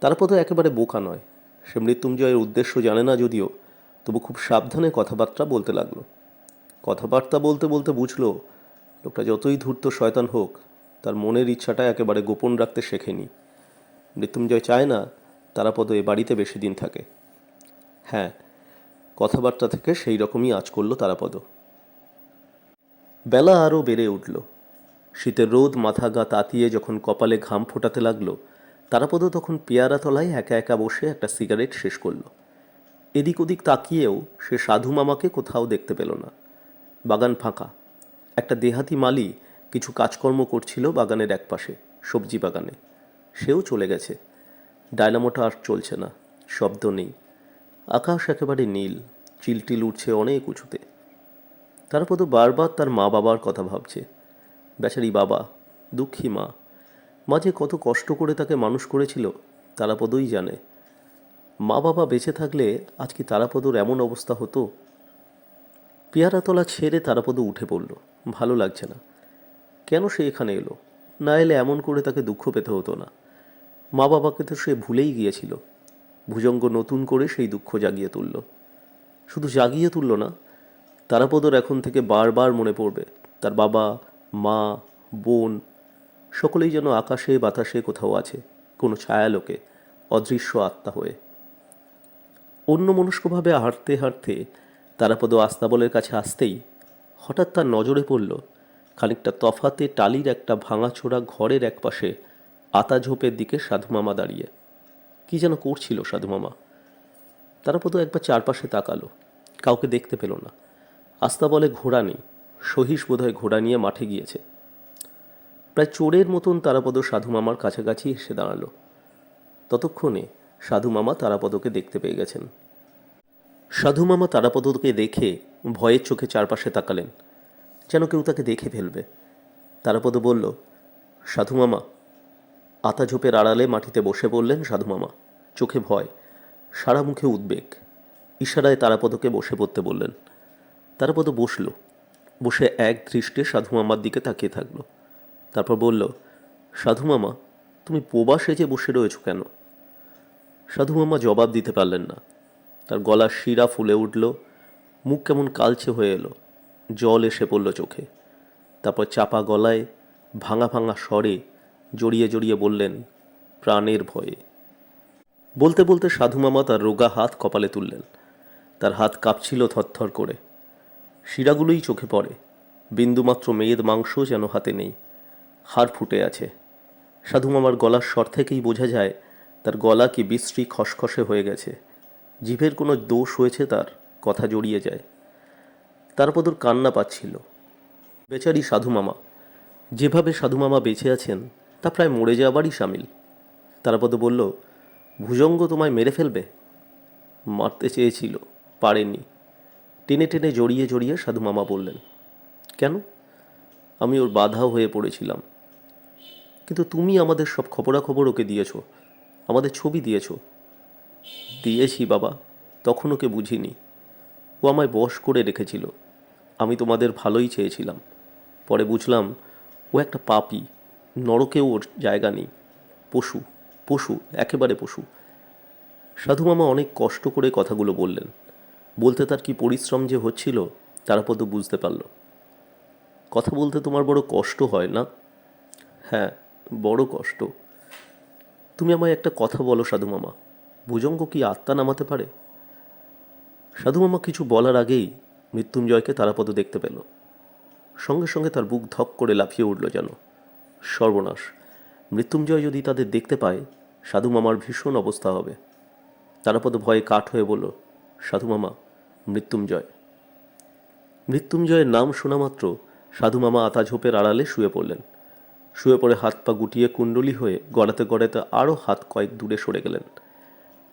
তারাপদ একেবারে বোকা নয়, সে মৃত্যুঞ্জয়ের উদ্দেশ্য জানে না যদিও, তবু খুব সাবধানে কথাবার্তা বলতে লাগলো। কথাবার্তা বলতে বলতে বুঝলো লোকটা যতই ধূর্ত শয়তান হোক, তার মনের ইচ্ছাটা একেবারে গোপন রাখতে শেখেনি। মৃত্যুঞ্জয় চায় না তারাপদ এ বাড়িতে বেশি দিন থাকে। হ্যাঁ, কথাবার্তা থেকে সেই রকমই আঁচ করল তারাপদ। বেলা আরও বেড়ে উঠল। শীতের রোদ মাথা গা তাতিয়ে যখন কপালে ঘাম ফোটাতে লাগলো, তারাপদ তখন পেয়ারা তলায় একা একা বসে একটা সিগারেট শেষ করল। এদিক ওদিক তাকিয়েও সে সাধু মামাকে কোথাও দেখতে পেল না। বাগান ফাঁকা। একটা দেহাতি মালি কিছু কাজকর্ম করছিল বাগানের একপাশে, সবজি বাগানে। সেও চলে গেছে। ডায়নামোটা আর চলছে না, শব্দ নেই। আকাশ একেবারে নীল, চিলটিল উঠছে অনেক উঁচুতে। তারপর তো বারবার তার মা বাবার কথা ভাবছে। বেচারি বাবা, দুঃখী মা, মা যে কত কষ্ট করে তাকে মানুষ করেছিল তারাপদই জানে। মা বাবা বেঁচে থাকলে আজ কি তারাপদর এমন অবস্থা হতো? পেয়ারাতলা ছেড়ে তারাপদ উঠে পড়ল। ভালো লাগছে না। কেন সে এখানে এলো? না এলে এমন করে তাকে দুঃখ পেতে হতো না। মা বাবাকে তো সে ভুলেই গিয়েছিল। ভুজঙ্গ নতুন করে সেই দুঃখ জাগিয়ে তুলল। শুধু জাগিয়ে তুলল না, তারাপদর এখন থেকে বারবার মনে পড়বে তার বাবা, মা, বোন, সকলেই যেন আকাশে বাতাসে কোথাও আছে, কোনো ছায়ালোকে, অদৃশ্য আত্মা হয়ে। অন্যমনস্কভাবে হাঁটতে হাঁটতে তারাপদ আস্তাবলের কাছে আসতেই হঠাৎ তার নজরে পড়ল খানিকটা তফাতে টালির একটা ভাঙাচোরা ঘরের একপাশে আতা ঝোপের দিকে সাধুমামা দাঁড়িয়ে। কি যেন করছিল সাধুমামা। তারাপদ একবার চারপাশে তাকালো, কাউকে দেখতে পেল না। আস্তাবলে ঘোড়া নেই, সহিস বোধহয় ঘোড়া নিয়ে মাঠে গিয়েছে। প্রায় চোরের মতন তারাপদ সাধুমামার কাছাকাছি এসে দাঁড়ালো। ততক্ষণে সাধুমামা তারাপদকে দেখতে পেয়ে গেছেন। সাধুমামা তারাপদকে দেখে ভয়ের চোখে চারপাশে তাকালেন, যেন কেউ তাকে দেখে ফেলবে। তারাপদ বলল, সাধুমামা। আতা ঝোপের আড়ালে মাটিতে বসে পড়লেন সাধুমামা, চোখে ভয়, সারা মুখে উদ্বেগ। ইশারায় তারাপদকে বসে পড়তে বললেন। তারাপদ বসল, বসে এক দৃষ্টে সাধুমামার দিকে তাকিয়ে থাকল। তারপর বলল, সাধুমামা, তুমি বোবা সেজে বসে রয়েছ কেন? সাধুমামা জবাব দিতে পারলেন না। তার গলার শিরা ফুলে উঠল, মুখ কেমন কালচে হয়ে এলো, জল এসে পড়ল চোখে। তারপর চাপা গলায় ভাঙা ভাঙা স্বরে জড়িয়ে জড়িয়ে বললেন, প্রাণের ভয়ে। বলতে বলতে সাধুমামা তার রোগা হাত কপালে তুললেন। তার হাত কাঁপছিল থরথর করে। শিরাগুলোই চোখে পড়ে, বিন্দুমাত্র মেয়ের মাংস যেন হাতে নেই, হাড় ফুটে আছে। সাধুমামার গলার স্বর থেকেই বোঝা যায় তার গলা কি বিশ্রী খসখসে হয়ে গেছে, জিভের কোনো দোষ হয়েছে, তার কথা জড়িয়ে যায়। তারপদর কান্না পাচ্ছিল। বেচারি সাধুমামা, যেভাবে সাধুমামা বেঁচে আছেন তা প্রায় মরে যাওয়ারই সামিল। তারাপদ বলল, ভুজঙ্গ তোমায় মেরে ফেলবে? মারতে চেয়েছিল, পারেনি। টেনে টেনে জড়িয়ে জড়িয়ে সাধুমামা বললেন, কেন? আমি ওর বাধা হয়ে পড়েছিলাম। কিন্তু তুমি আমাদের সব খবরাখবর ওকে দিয়েছো, আমাদের ছবি দিয়েছো। দিয়েছি বাবা, তখন ওকে বুঝিনি। ও আমায় বশ করে রেখেছিল। আমি তোমাদের ভালোই চেয়েছিলাম। পরে বুঝলাম ও একটা পাপী, নরকেও ওর জায়গা নেই। পশু, পশু, একেবারে পশু। সাধু মামা অনেক কষ্ট করে কথাগুলো বললেন। বলতে তার কি পরিশ্রম যে হচ্ছিল তারাপদ বুঝতে পারল। কথা বলতে তোমার বড় কষ্ট হয় না? হ্যাঁ, বড় কষ্ট। তুমি আমায় একটা কথা বলো সাধু মামা, ভুজঙ্গ কি আত্মা নামাতে পারে? সাধু মামা কিছু বলার আগেই মৃত্যুঞ্জয়কে তারাপদ দেখতে পেল। সঙ্গে সঙ্গে তার বুক ধক করে লাফিয়ে উঠল যেন। সর্বনাশ, মৃত্যুঞ্জয় যদি তাদের দেখতে পায়, সাধু মামার ভীষণ অবস্থা হবে। তারাপদ ভয়ে কাঠ হয়ে বলল, সাধু মামা, মৃত্যুঞ্জয়। মৃত্যুঞ্জয়ের নাম শোনা মাত্র সাধু মামা আতাঝোপের আড়ালে শুয়ে পড়লেন। শুয়ে পড়ে হাত পা গুটিয়ে কুণ্ডলি হয়ে গড়াতে গড়াতে আরও হাত কয়েক দূরে সরে গেলেন।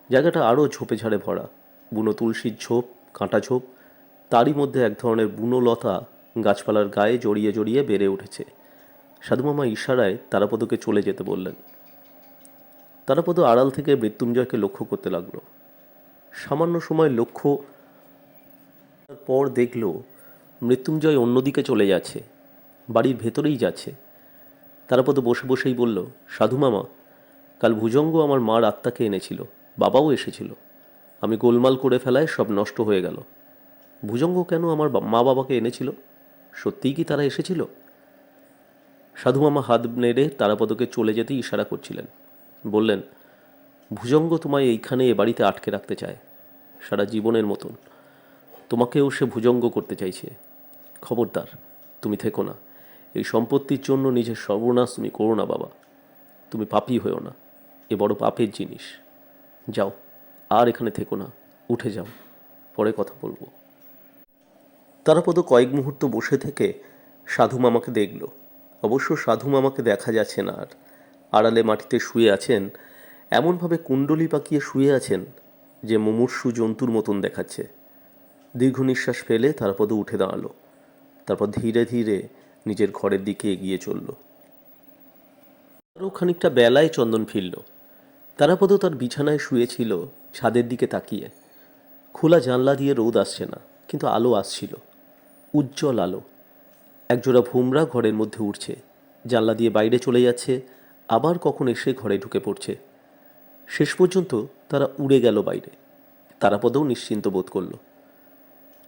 জায়গাটা আরও ঝোপে ঝাড়ে ভরা। বুনো তুলসীর ঝোপ, কাঁটা ঝোপ, তারই মধ্যে এক ধরনের বুনো লতা গাছপালার গায়ে জড়িয়ে জড়িয়ে বেড়ে উঠেছে। সাধু মামা ইশারায় তারাপদকে চলে যেতে বললেন। তারাপদ আড়াল থেকে মৃত্যুঞ্জয়কে লক্ষ্য করতে লাগলো। সামান্য সময় লক্ষ্য পর দেখল মৃত্যুঞ্জয় অন্যদিকে চলে যাচ্ছে, বাড়ির ভেতরেই যাচ্ছে। তারাপদ বসে বসেই বলল, সাধু মামা, কাল ভুজঙ্গ আমার মার আত্মাকে এনেছিল, বাবাও এসেছিল। আমি গোলমাল করে ফেলায় সব নষ্ট হয়ে গেল। ভুজঙ্গ কেন আমার মা বাবাকে এনেছিল? সত্যিই কি তারা এসেছিল? সাধু মামা হাত নেড়ে তারাপদকে চলে যেতে ইশারা করছিলেন। বললেন, ভুজঙ্গ তোমায় এইখানে এ বাড়িতে আটকে রাখতে চায়, সারা জীবনের মতন। তোমাকেও সে ভুজঙ্গ করতে চাইছে। খবরদার, তুমি থেকো না। এই সম্পত্তির জন্য নিজের সর্বনাশ তুমি করো না বাবা। তুমি পাপী হয়েও না, এ বড় পাপের জিনিস। যাও, আর এখানে থেকো না, উঠে যাও, পরে কথা বলবো। তারাপদ কয়েক মুহূর্ত বসে থেকে সাধু মামাকে দেখল। অবশ্য সাধু মামাকে দেখা যাচ্ছে না আর। আড়ালে মাটিতে শুয়ে আছেন, এমনভাবে কুণ্ডলি পাকিয়ে শুয়ে আছেন যে মুমূর্ষু জন্তুর মতন দেখাচ্ছে। দীর্ঘ নিঃশ্বাস ফেলে তারাপদ উঠে দাঁড়ালো। তারপর ধীরে ধীরে নিজের ঘরের দিকে এগিয়ে চলল। আরও খানিকটা বেলায় চন্দন ফিরল। তারাপদ তার বিছানায় শুয়েছিল, ছাদের দিকে তাকিয়ে। খোলা জানলা দিয়ে রোদ আসছে না, কিন্তু আলো আসছিল, উজ্জ্বল আলো। একজোড়া ভোমরা ঘরের মধ্যে উঠছে, জানলা দিয়ে বাইরে চলে যাচ্ছে, আবার কখন এসে ঘরে ঢুকে পড়ছে। শেষ পর্যন্ত তারা উড়ে গেল বাইরে। তারাপদও নিশ্চিন্ত বোধ করল।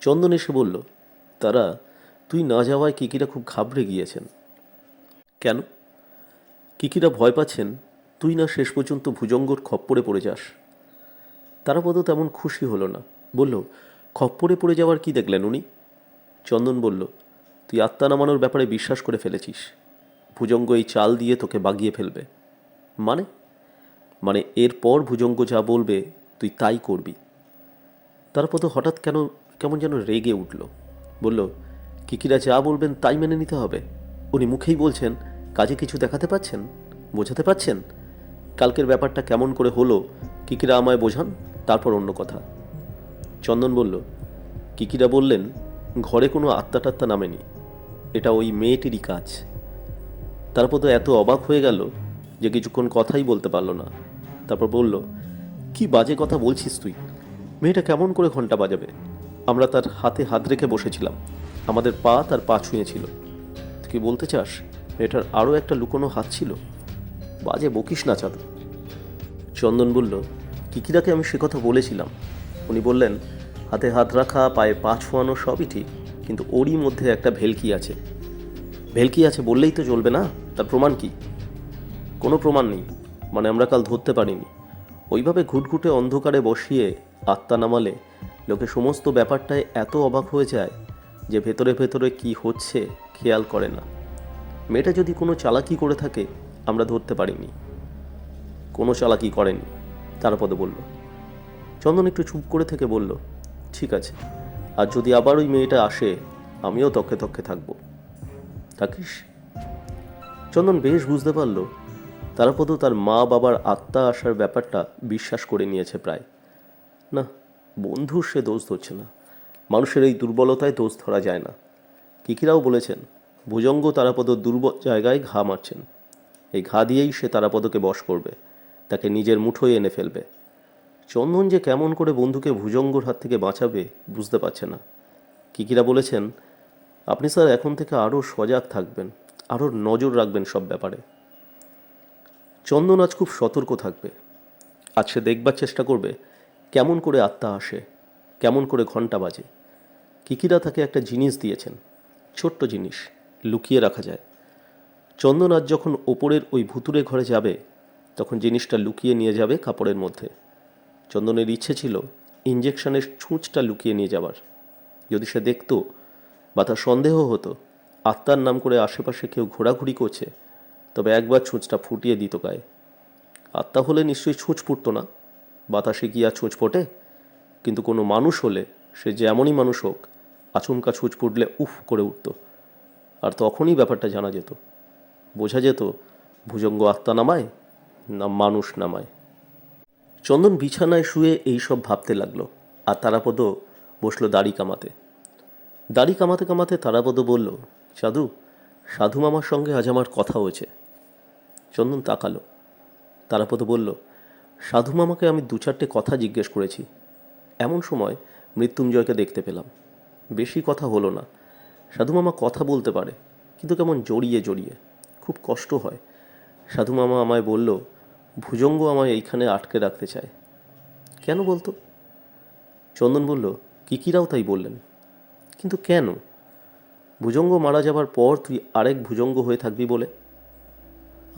চন্দন এসে বলল, তারা, তুই না যাওয়ায় কিকিরা খুব ঘাবড়ে গিয়েছেন। কেন? কিকিরা ভয় পাচ্ছেন তুই না শেষ পর্যন্ত ভুজঙ্গর খপ্পরে পড়ে যাস। তারাপদ তেমন খুশি হলো না। বলল, খপ্পরে পড়ে যাওয়ার কি দেখলেন উনি? চন্দন বলল, তুই আত্মা নামানোর ব্যাপারে বিশ্বাস করে ফেলেছিস। ভুজঙ্গ এই চাল দিয়ে তোকে বাগিয়ে ফেলবে। মানে? মানে এরপর ভুজঙ্গ যা বলবে তুই তাই করবি। তারপর হঠাৎ কেমন যেন রেগে উঠল। বলল, কিকিরা যা বলবেন তাই মেনে নিতে হবে? উনি মুখেই বলছেন, কাজে কিছু দেখাতে পাচ্ছেন, বোঝাতে পাচ্ছেন? কালকের ব্যাপারটা কেমন করে হলো কিকিরা আমায় বোঝান, তারপর অন্য কথা। চন্দন বলল, কিকিরা বললেন ঘরে কোনো আত্মা টাত্মা নামেনি, এটা ওই মেয়েটিরই কাজ। তারপর এত অবাক হয়ে গেল যে কিছুক্ষণ কথাই বলতে পারল না। তারপর বলল, কি বাজে কথা বলছিস তুই? মেয়েটা কেমন করে ঘন্টা বাজাবে? আমরা তার হাতে হাত রেখে বসেছিলাম, আমাদের পা তার পা ছুঁয়েছিল। তুই কি বলতে চাস মেয়েটার আরও একটা লুকোনো হাত ছিল? বাজে বকিস না চাঁদ। চন্দন বলল, কিকিরাকে আমি সে কথা বলেছিলাম। উনি বললেন হাতে হাত রাখা, পায়ে পা ছোঁয়ানো সবই ঠিক, কিন্তু ওরই মধ্যে একটা ভেলকি আছে। ভেলকি আছে বললেই তো চলবে না, তার প্রমাণ কি? কোনো প্রমাণ নেই, মানে আমরা কাল ধরতে পারিনি। ওইভাবে ঘুটঘুটে অন্ধকারে বসিয়ে আত্মা নামালে লোকে সমস্ত ব্যাপারটায় এত অবাক হয়ে যায় যে ভেতরে ভেতরে কি হচ্ছে খেয়াল করে না। মেয়েটা যদি কোনো চালাকি করে থাকে আমরা ধরতে পারিনি। কোনো চালাকি করেনি, তারাপদ বলল। চন্দন একটু চুপ করে থেকে বলল, ঠিক আছে, আর যদি আবার ওই মেয়েটা আসে আমিও তককে তককে থাকবো। থাকিস? চন্দন বেশ বুঝতে পারল তারাপদ তার মা বাবার আত্মা আসার ব্যাপারটা বিশ্বাস করে নিয়েছে প্রায়। না, বন্ধুর সে দোষ ধরছে না। মানুষের এই দুর্বলতায় দোষ ধরা যায় না। কিকিরাও বলেছেন ভুজঙ্গ তারাপদ দুর্বল জায়গায় ঘা মারছেন। এই ঘা দিয়েই সে তারাপদকে বশ করবে, তাকে নিজের মুঠোয় এনে ফেলবে। চন্দন যে কেমন করে বন্ধুকে ভুজঙ্গর হাত থেকে বাঁচাবে বুঝতে পারছে না। কিকিরা বলেছেন, আপনি স্যার এখন থেকে আরও সজাগ থাকবেন, আরও নজর রাখবেন সব ব্যাপারে। চন্দন আজ খুব সতর্ক থাকবে। আজ সে দেখবার চেষ্টা করবে কেমন করে আত্মা আসে, কেমন করে ঘন্টা বাজে। কিকিরা তাকে একটা জিনিস দিয়েছেন, ছোট্ট জিনিস, লুকিয়ে রাখা যায়। চন্দন আজ যখন ওপরের ওই ভুতুরে ঘরে যাবে, তখন জিনিসটা লুকিয়ে নিয়ে যাবে কাপড়ের মধ্যে। চন্দনের ইচ্ছে ছিল ইঞ্জেকশনের ছুঁচটা লুকিয়ে নিয়ে যাবার। যদি সে দেখত বা তার সন্দেহ হতো আত্মার নাম করে আশেপাশে কেউ ঘোরাঘুরি করছে, তবে একবার ছুঁচটা ফুটিয়ে দিত গায়ে। আত্মা হলে নিশ্চয়ই ছুঁচ ফুটত না, বাতাসে গিয়ে আর ছুঁচ ফোটে। কিন্তু কোনো মানুষ হলে, সে যেমনই মানুষ হোক, আচমকা ছুঁচ ফুটলে উফ করে উঠত। আর তখনই ব্যাপারটা জানা যেত, বোঝা যেত ভুজঙ্গ আত্মা নামায় না মানুষ নামায়। চন্দন বিছানায় শুয়ে এইসব ভাবতে লাগলো, আর তারাপদ বসলো দাড়ি কামাতে। দাড়ি কামাতে কামাতে তারাপদ বলল, সাধু, সাধু মামার সঙ্গে আজ আমার কথা হয়েছে। চন্দন তাকালো। তারাপদ বলল, সাধু মামাকে আমি 2-4টে কথা জিজ্ঞেস করেছি। এমন সময় মৃত্যুঞ্জয়কে দেখতে পেলাম। বেশি কথা হলো না। সাধু মামা কথা বলতে পারে, কিন্তু কেমন জড়িয়ে জড়িয়ে, খুব কষ্ট হয়। সাধু মামা আমায় বলল, ভুজঙ্গ আমায় এইখানে আটকে রাখতে চায়। কেন বলতো? চন্দন বলল, কিকিরাও তাই বললেন। কিন্তু কেন? ভুজঙ্গ মারা যাবার পর তুই আরেক ভুজঙ্গ হয়ে থাকবি বলে।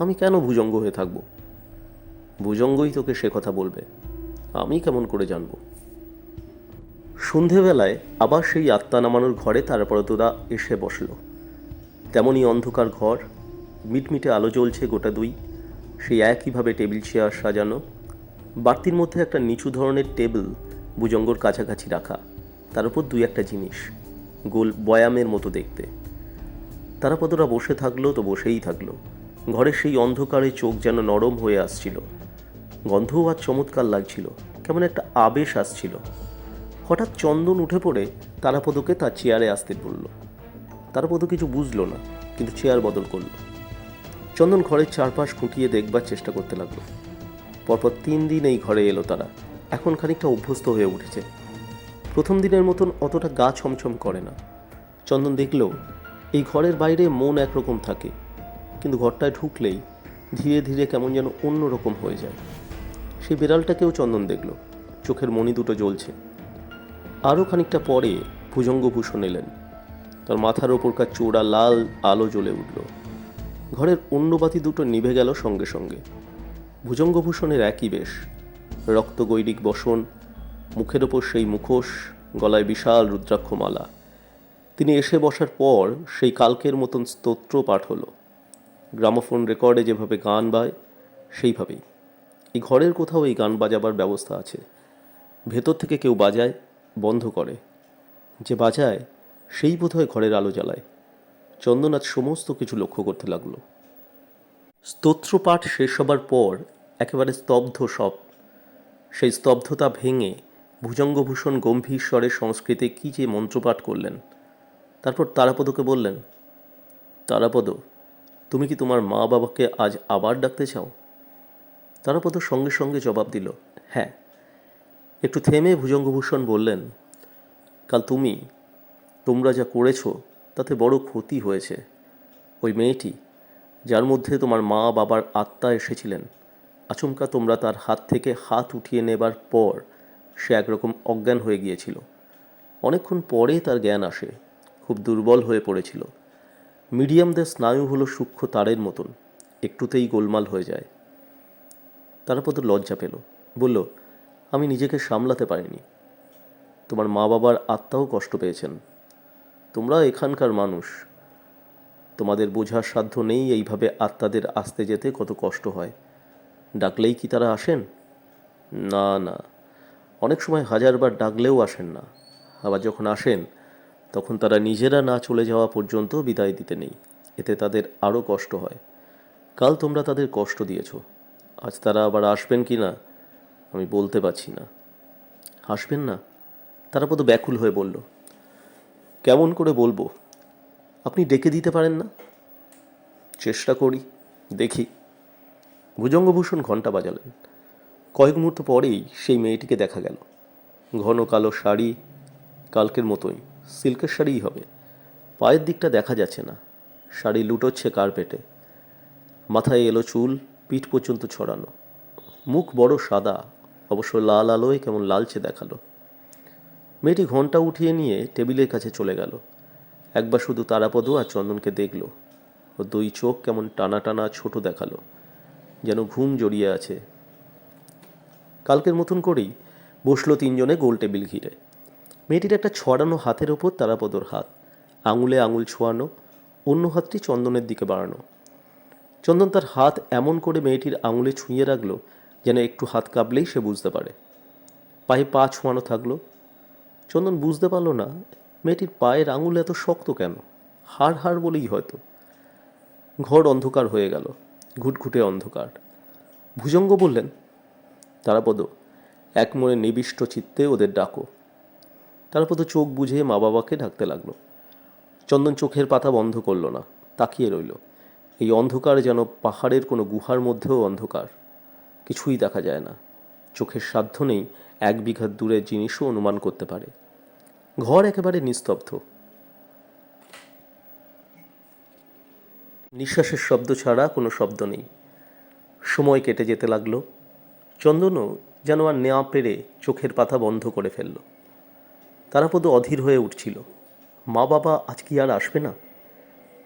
আমি কেন ভুজঙ্গ হয়ে থাকব? ভুজঙ্গই তোকে সে কথা বলবে, আমি কেমন করে জানবো? সন্ধেবেলায় আবার সেই আত্মা নামানোর ঘরে তারপর তোরা এসে বসল। তেমনই অন্ধকার ঘর, মিটমিটে আলো জ্বলছে গোটা দুই। সেই একইভাবে টেবিল চেয়ার সাজানো, বাড়তির মধ্যে একটা নিচু ধরনের টেবিল ভুজঙ্গর কাছাকাছি রাখা, তার উপর 2-1টা জিনিস, গোল বয়ামের মতো দেখতে। তারাপদরা বসে থাকলো তো বসেই থাকলো। ঘরের সেই অন্ধকারে চোখ যেন নরম হয়ে আসছিল। গন্ধও আজ চমৎকার লাগছিল, কেমন একটা আবেশ আসছিল। হঠাৎ চন্দন উঠে পড়ে তারাপদকে তার চেয়ারে আসতে বলল। তারাপদ কিছু বুঝলো না, কিন্তু চেয়ার বদল করলো। চন্দন ঘরের চারপাশ খুঁটিয়ে দেখবার চেষ্টা করতে লাগলো। পরপর 3 দিন এই ঘরে এলো তারা। এখন খানিকটা অভ্যস্ত হয়ে উঠেছে। প্রথম দিনের মতন অতটা গা ছমছম করে না। চন্দন দেখলো এই ঘরের বাইরে মন একরকম থাকে, কিন্তু ঘরটায় ঢুকলেই ধীরে ধীরে কেমন যেন অন্যরকম হয়ে যায়। সেই বিড়ালটাকেও চন্দন দেখলো, চোখের মণি দুটো জ্বলছে। আরও খানিকটা পরে ভুজঙ্গভূষণ এলেন। তার মাথার ওপরকার চূড়া লাল আলো জ্বলে উঠল। ঘরের অন্য বাতি দুটো নিভে গেল সঙ্গে সঙ্গে। ভুজঙ্গভূষণের একই বেশ, রক্তগৈরিক বসন, মুখের ওপর সেই মুখোশ, গলায় বিশাল রুদ্রাক্ষমালা। তিনি এসে বসার পর সেই কালকের মতন স্তোত্র পাঠ হলো। গ্রামোফোন রেকর্ডে যেভাবে গান বায় সেইভাবেই। এই ঘরের কোথাও এই গান বাজাবার ব্যবস্থা আছে। ভেতর থেকে কেউ বাজায়, বন্ধ করে। যে বাজায় সেই বোধহয় ঘরের আলো জ্বালায়। চন্দন আজ সমস্ত কিছু লক্ষ্য করতে লাগলো। স্তোত্রপাঠ শেষ হবার পর একেবারে স্তব্ধ সব। সেই স্তব্ধতা ভেঙে ভুজঙ্গভূষণ গম্ভীর স্বরে সংস্কৃতে কী যে মন্ত্রপাঠ করলেন। তারপর তারাপদকে বললেন, তারাপদ, তুমি কি তোমার মা বাবাকে আজ আবার ডাকতে চাও? তারাপদ সঙ্গে সঙ্গে জবাব দিল, হ্যাঁ। একটু থেমে ভুজঙ্গভূষণ বললেন, কাল তোমরা যা করেছো তাতে বড় ক্ষতি হয়েছে। ওই মেয়েটি, যার মধ্যে তোমার মা বাবার আত্মা এসেছিলেন, আচমকা তোমরা তার হাত থেকে হাত উঠিয়ে নেবার পর সে একরকম অজ্ঞান হয়ে গিয়েছিল। অনেকক্ষণ পরে তার জ্ঞান আসে। খুব দুর্বল হয়ে পড়েছিল। মিডিয়ামদের স্নায়ু হলো সূক্ষ্ম তারের মতন, একটুতেই গোলমাল হয়ে যায়। তারাপদ লজ্জা পেল, বলল, আমি নিজেকে সামলাতে পারিনি। তোমার মা বাবার আত্মাও কষ্ট পেয়েছেন। তোমরা এখানকার মানুষ, তোমাদের বোঝার সাধ্য নেই এইভাবে আত্মাদের আসতে যেতে কত কষ্ট হয়। ডাকলেই কি তারা আসেন? না না, অনেক সময় 1000বার ডাকলেও আসেন না। আবার যখন আসেন তখন তারা নিজেরা না চলে যাওয়া পর্যন্ত বিদায় দিতে নেই। এতে তাদের আরও কষ্ট হয়। কাল তোমরা তাদের কষ্ট দিয়েছ। আজ তারা আবার আসবেন কি না আমি বলতে পারছি না। আসবেন না? তারাপদ ব্যাকুল হয়ে বলল, কেমন করে বলবো? আপনি ডেকে দিতে পারেন না? চেষ্টা করি, দেখি। ভুজঙ্গভূষণ ঘণ্টা বাজালেন। কয়েক মুহূর্ত পরেই সেই মেয়েটিকে দেখা গেল। ঘন কালো শাড়ি, কালকের মতোই, সিল্কের শাড়িই হবে। পায়ের দিকটা দেখা যাচ্ছে না, শাড়ি লুটোচ্ছে কার্পেটে। মাথায় এলো চুল, পিঠ পর্যন্ত ছড়ানো। মুখ বড় সাদা, অবশ্য লাল আলোয় কেমন লালচে দেখালো। মেয়েটি ঘণ্টা উঠিয়ে নিয়ে টেবিলের কাছে চলে গেল। একবার শুধু তারাপদ আর চন্দনকে দেখল। ও দুই চোখ কেমন টানা টানা ছোট দেখালো, যেন ঘুম জড়িয়ে আছে। কালকের মতন করেই বসলো তিনজনে গোল টেবিল ঘিরে। মেয়েটির একটা ছড়ানো হাতের ওপর তারাপদর হাত, আঙুলে আঙুল ছোঁয়ানো, অন্য হাতটি চন্দনের দিকে বাড়ানো। চন্দন তার হাত এমন করে মেয়েটির আঙুলে ছুঁয়ে রাখলো যেন একটু হাত কাঁপলেই সে বুঝতে পারে। পায়ে পা ছোঁয়ানো থাকলো। চন্দন বুঝতে পারল না মেয়েটির পায়ের আঙুল এত শক্ত কেন, হাড় হাড় বলেই হয়তো। ঘর অন্ধকার হয়ে গেল, ঘুটঘুটে অন্ধকার। ভুজঙ্গ বললেন, তারাপদ, এক মনে নিবিষ্ট চিত্তে ওদের ডাকো। তারাপদ চোখ বুঝে মা বাবাকে ডাকতে লাগলো। চন্দন চোখের পাতা বন্ধ করল না, তাকিয়ে রইল। এই অন্ধকার যেন পাহাড়ের কোনো গুহার মধ্যেও অন্ধকার, কিছুই দেখা যায় না। চোখের সাধ্য নেই 1 বিঘা দূরের জিনিসও অনুমান করতে পারে। ঘর একেবারে নিস্তব্ধ। নিঃশ্বাসের শব্দ ছাড়া কোনো শব্দ নেই। সময় কেটে যেতে লাগলো। চন্দনও যেন আর নেওয়া পেরে চোখের পাতা বন্ধ করে ফেলল। তারাপদ অধীর হয়ে উঠছিল। মা বাবা আজ কি আর আসবে না?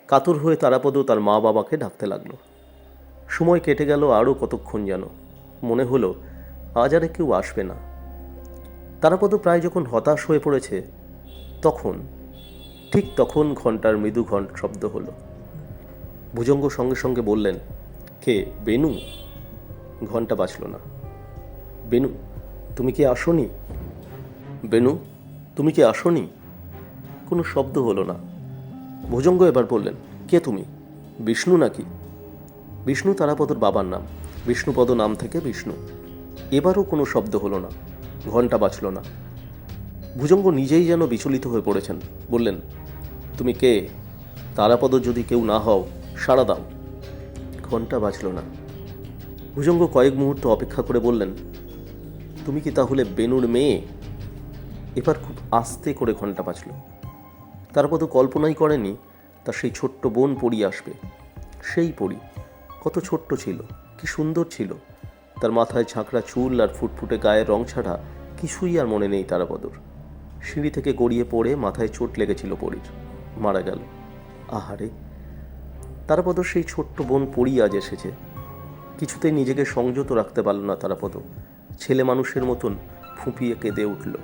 কাতর হয়ে তারাপদ তার মা বাবাকে ডাকতে লাগলো। সময় কেটে গেল আরও কতক্ষণ যেন। মনে হলো আজ আর কেউ আসবে না। তারাপদ প্রায় যখন হতাশ হয়ে পড়েছে, ঠিক তখন ঘণ্টার মৃদু ঘণ্ট শব্দ হলো। ভুজঙ্গ সঙ্গে সঙ্গে বললেন, কে? বেনু? ঘণ্টা বাজল না। বেনু, তুমি কি আসোনি? বেনু, তুমি কি আসোনি? কোনো শব্দ হলো না। ভুজঙ্গ এবার বললেন, কে তুমি? বিষ্ণু নাকি? বিষ্ণু তারাপদর বাবার নাম। বিষ্ণুপদ নাম থেকে বিষ্ণু। এবারও কোনো শব্দ হলো না, ঘণ্টা বাজল না। ভুজঙ্গ নিজেই যেন বিচলিত হয়ে পড়েছেন। বললেন, তুমি কে? তারাপদ যদি কেউ না হও, সাড়া দাও। ঘণ্টা বাজল না। ভুজঙ্গ কয়েক মুহূর্ত অপেক্ষা করে বললেন, তুমি কি তাহলে বেনুর মেয়ে? এবার খুব আস্তে করে ঘণ্টা বাজল। তারাপদ কল্পনাই করেনি তার সেই ছোট্ট বোন পড়ি আসবে। সেই পড়ি কত ছোট্ট ছিল, কি সুন্দর ছিল। তার মাথায় ঝাঁকড়া চুল আর ফুটফুটে গায়ের রং ছাড়া কিছুই আর মনে নেই তারাপদর। সিঁড়ি থেকে গড়িয়ে পড়ে মাথায় চোট লেগেছিল পড়ির, মারা গেল। আহারে, তারাপদ সেই ছোট্ট বোন পড়ি আজ এসেছে। কিছুতেই নিজেকে সংযত রাখতে পারল না তারাপদ। ছেলে মানুষের মতন ফুঁপিয়ে কেঁদে উঠল।